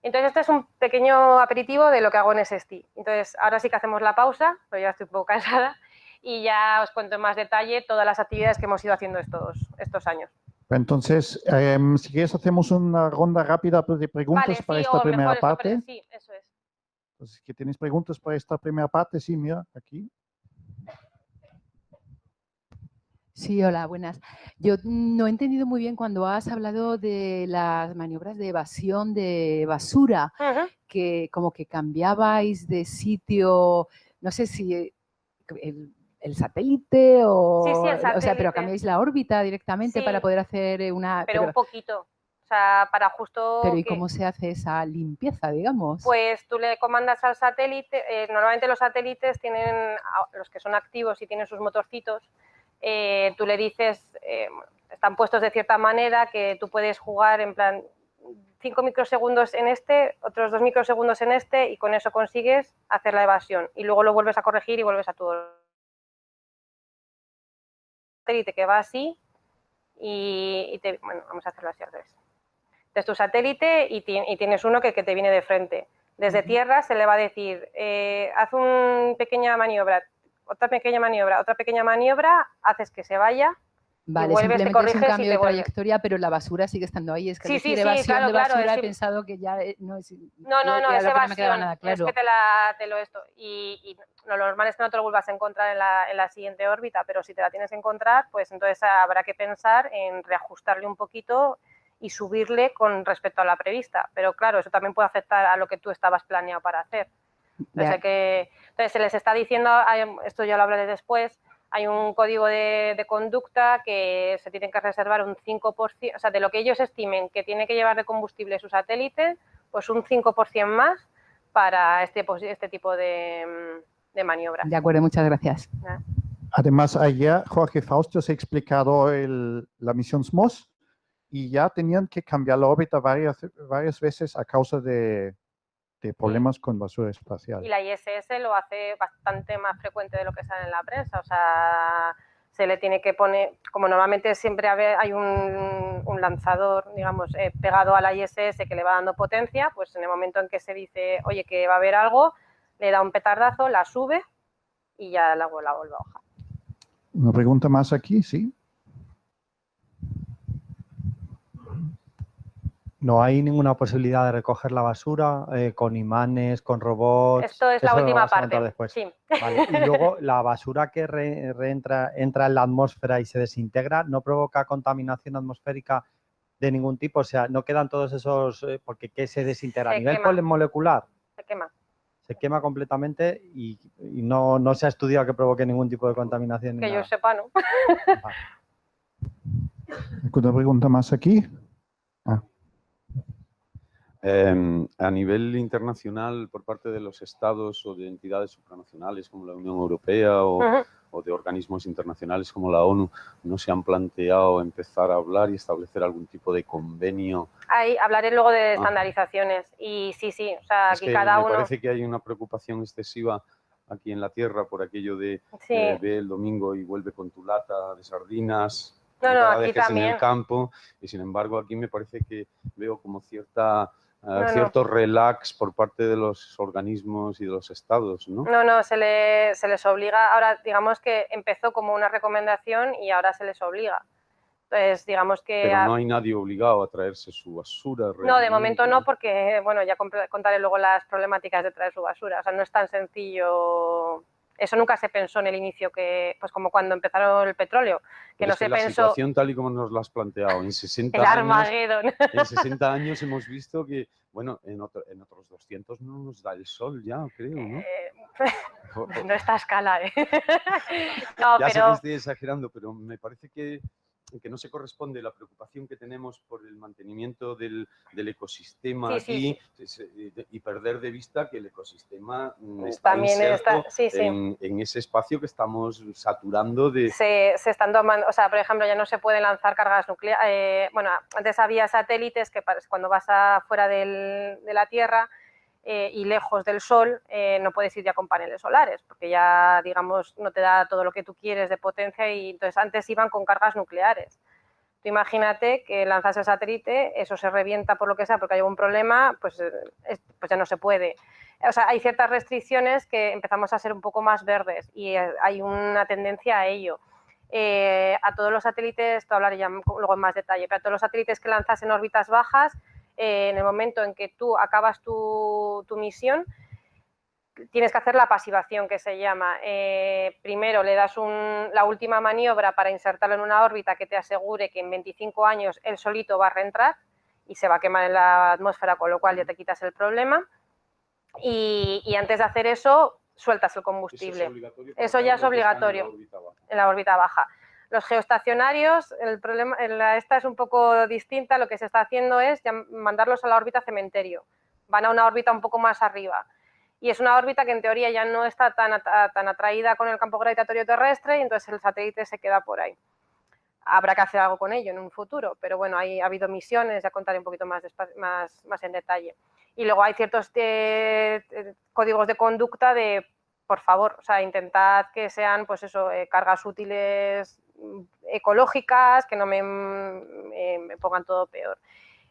A: Entonces este es un pequeño aperitivo de lo que hago en SST. Entonces ahora sí que hacemos la pausa, pero ya estoy un poco cansada, y ya os cuento en más detalle todas las actividades que hemos ido haciendo estos años.
C: Entonces, si quieres hacemos una ronda rápida de preguntas para esta primera parte.
A: Sí, eso es.
C: Entonces, si tenéis preguntas para esta primera parte, sí, mira, aquí.
D: Sí, hola, buenas. Yo no he entendido muy bien cuando has hablado de las maniobras de evasión de basura, que como que cambiabais de sitio, no sé si el satélite o...
A: Sí, el satélite.
D: O sea, pero cambiáis la órbita directamente para poder hacer una...
A: Pero un poquito. O sea, para justo...
D: Pero ¿y cómo se hace esa limpieza, digamos?
A: Pues tú le comandas al satélite, normalmente los satélites tienen, los que son activos y tienen sus motorcitos, tú le dices, están puestos de cierta manera que tú puedes jugar en plan 5 microsegundos en este, otros 2 microsegundos en este, y con eso consigues hacer la evasión. Y luego lo vuelves a corregir y vuelves a tu satélite que va así, bueno, vamos a hacerlo así al revés. Es tu satélite y tienes uno que te viene de frente. Desde tierra se le va a decir, haz una pequeña maniobra, otra pequeña maniobra, haces que se vaya.
D: Vale, simplemente es un cambio de trayectoria, pero la basura sigue estando ahí. Es que decir evasión de basura he pensado que ya no es...
A: No, es evasión, nada claro. Es que te lo esto. Y lo normal es que no te lo vuelvas a encontrar en la siguiente órbita, pero si te la tienes que encontrar, pues entonces habrá que pensar en reajustarle un poquito y subirle con respecto a la prevista. Pero claro, eso también puede afectar a lo que tú estabas planeado para hacer. Entonces se les está diciendo, esto ya lo hablaré después, hay un código de conducta que se tienen que reservar un 5%, o sea, de lo que ellos estimen que tiene que llevar de combustible su satélite, pues un 5% más para este tipo de maniobras.
D: De acuerdo, muchas gracias.
C: Además, ayer Jorge Fausto se ha explicado la misión SMOS y ya tenían que cambiar la órbita varias veces a causa de problemas con basura espacial.
A: Y la ISS lo hace bastante más frecuente de lo que sale en la prensa, o sea, se le tiene que poner, como normalmente siempre hay un lanzador, digamos, pegado a la ISS que le va dando potencia, pues en el momento en que se dice, oye, que va a haber algo, le da un petardazo, la sube y ya la vuelve a bajar.
C: Una pregunta más aquí, ¿sí?
E: ¿No hay ninguna posibilidad de recoger la basura con imanes, con robots?
A: Esto es la última parte.
E: Después.
A: Sí.
E: Vale. Y luego, la basura que entra en la atmósfera y se desintegra, ¿no provoca contaminación atmosférica de ningún tipo? O sea, ¿no quedan todos esos...? Porque ¿qué se desintegra? ¿A nivel molecular?
A: Se quema.
E: Se quema completamente y no se ha estudiado que provoque ningún tipo de contaminación.
A: Que yo sepa, ¿no?
C: Vale. ¿Alguna pregunta más aquí?
F: A nivel internacional, por parte de los estados o de entidades supranacionales como la Unión Europea o de organismos internacionales como la ONU, ¿no se han planteado empezar a hablar y establecer algún tipo de convenio?
A: Hablaré luego de estandarizaciones y sí, o sea, aquí cada uno...
F: Me parece que hay una preocupación excesiva aquí en la Tierra por aquello de ve el domingo y vuelve con tu lata de sardinas,
A: no
F: la
A: aquí
F: dejes
A: también
F: en el campo, y sin embargo aquí me parece que veo como cierto relax por parte de los organismos y de los estados, ¿no?
A: No, se les obliga. Ahora, digamos que empezó como una recomendación y ahora se les obliga. Entonces, digamos que...
F: Pero no hay nadie obligado a traerse su basura. Realmente.
A: No, de momento no, porque, bueno, ya contaré luego las problemáticas de traer su basura. O sea, no es tan sencillo... Eso nunca se pensó en el inicio, pues como cuando empezaron el petróleo, que no se pensó...
F: La situación tal y como nos lo has planteado, en 60
A: el Armagedón.
F: En 60 años hemos visto que, bueno, en otros 200 no nos da el sol ya, creo, ¿no?
A: No esta escala,
F: No, ya sé que estoy exagerando, pero me parece que no se corresponde la preocupación que tenemos por el mantenimiento del ecosistema aquí. Y perder de vista que el ecosistema está
A: también
F: inserto en ese espacio que estamos saturando de...
A: Se están tomando, o sea, por ejemplo, ya no se pueden lanzar cargas nucleares. Bueno, antes había satélites que cuando vas fuera de la Tierra y lejos del Sol, no puedes ir ya con paneles solares, porque ya, digamos, no te da todo lo que tú quieres de potencia y entonces antes iban con cargas nucleares. Tú imagínate que lanzas el satélite, eso se revienta por lo que sea, porque hay algún problema, pues ya no se puede. O sea, hay ciertas restricciones que empezamos a ser un poco más verdes y hay una tendencia a ello. A todos los satélites, esto hablaré ya luego en más detalle, pero a todos los satélites que lanzas en órbitas bajas, en el momento en que tú acabas tu misión, tienes que hacer la pasivación, que se llama. Primero le das la última maniobra para insertarlo en una órbita que te asegure que en 25 años él solito va a reentrar y se va a quemar en la atmósfera, con lo cual ya te quitas el problema. Y antes de hacer eso, sueltas el combustible. Eso ya es obligatorio en la órbita baja. Los geoestacionarios, el problema, esta es un poco distinta, lo que se está haciendo es mandarlos a la órbita cementerio, van a una órbita un poco más arriba. Y es una órbita que en teoría ya no está tan atraída con el campo gravitatorio terrestre y entonces el satélite se queda por ahí. Habrá que hacer algo con ello en un futuro, pero bueno, ha habido misiones, ya contaré un poquito más en detalle. Y luego hay ciertos códigos de conducta de, por favor, o sea, intentad que sean, pues eso, cargas útiles ecológicas, que no me pongan todo peor.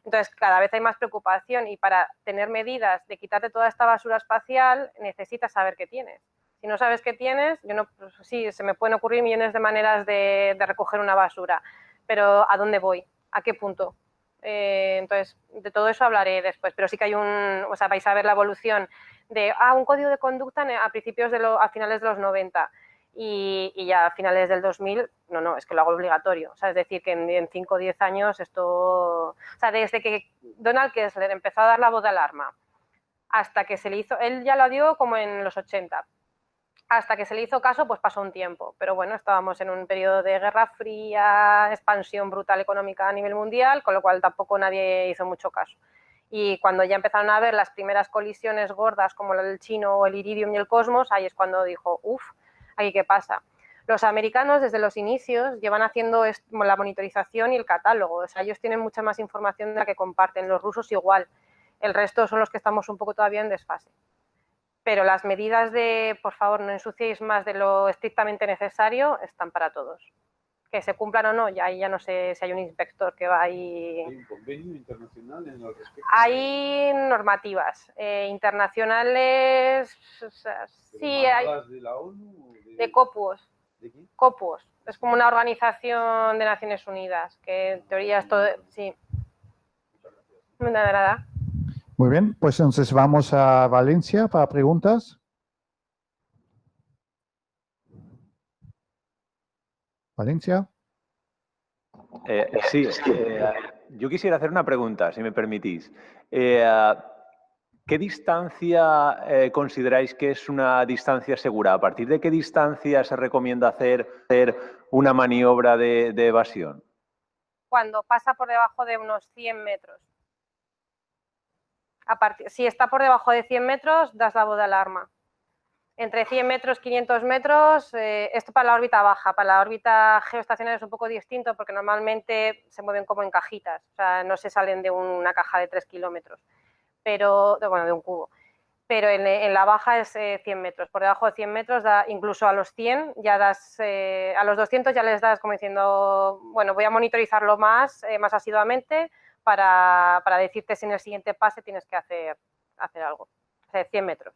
A: Entonces, cada vez hay más preocupación y para tener medidas de quitarte toda esta basura espacial necesitas saber qué tienes. Si no sabes qué tienes, yo no, pues sí, se me pueden ocurrir millones de maneras de recoger una basura, pero ¿a dónde voy? ¿A qué punto? Entonces, de todo eso hablaré después, pero sí que hay o sea, vais a ver la evolución de un código de conducta a finales de los 90 y ya a finales del 2000, no, es que lo hago obligatorio. O sea, es decir, que en 5 o 10 años esto... O sea, desde que Donald Kessler empezó a dar la voz de alarma hasta que se le hizo... Él ya lo dio como en los 80. Hasta que se le hizo caso, pues pasó un tiempo. Pero bueno, estábamos en un periodo de Guerra Fría, expansión brutal económica a nivel mundial, con lo cual tampoco nadie hizo mucho caso. Y cuando ya empezaron a ver las primeras colisiones gordas, como la del Chino o el Iridium y el Cosmos, ahí es cuando dijo, ¿aquí qué pasa? Los americanos, desde los inicios, llevan haciendo la monitorización y el catálogo. O sea, ellos tienen mucha más información de la que comparten. Los rusos igual. El resto son los que estamos un poco todavía en desfase. Pero las medidas de, por favor, no ensuciéis más de lo estrictamente necesario, están para todos. Que se cumplan o no, ya no sé si hay un inspector que va ahí...
F: ¿Hay un convenio internacional en el respecto?
A: Hay normativas internacionales, o sea, sí hay...
F: ¿De la ONU?
A: De COPUOS.
F: ¿De quién?
A: COPUOS. Es como una organización de Naciones Unidas, que en teoría es todo... Sí. Nada.
C: Muy bien, pues entonces vamos a Valencia para preguntas. Valencia.
G: Sí, yo quisiera hacer una pregunta, si me permitís. ¿Qué distancia consideráis que es una distancia segura? ¿A partir de qué distancia se recomienda hacer una maniobra de evasión?
A: Cuando pasa por debajo de unos 100 metros. Si está por debajo de 100 metros, das la voz de alarma. Entre 100 metros, 500 metros, esto para la órbita baja. Para la órbita geoestacionaria es un poco distinto porque normalmente se mueven como en cajitas, o sea, no se salen de una caja de 3 kilómetros, pero, bueno, de un cubo. Pero en la baja es 100 metros. Por debajo de 100 metros, incluso a los 100, ya das, a los 200 ya les das como diciendo, bueno, voy a monitorizarlo más asiduamente para decirte si en el siguiente pase tienes que hacer algo. O sea, 100 metros.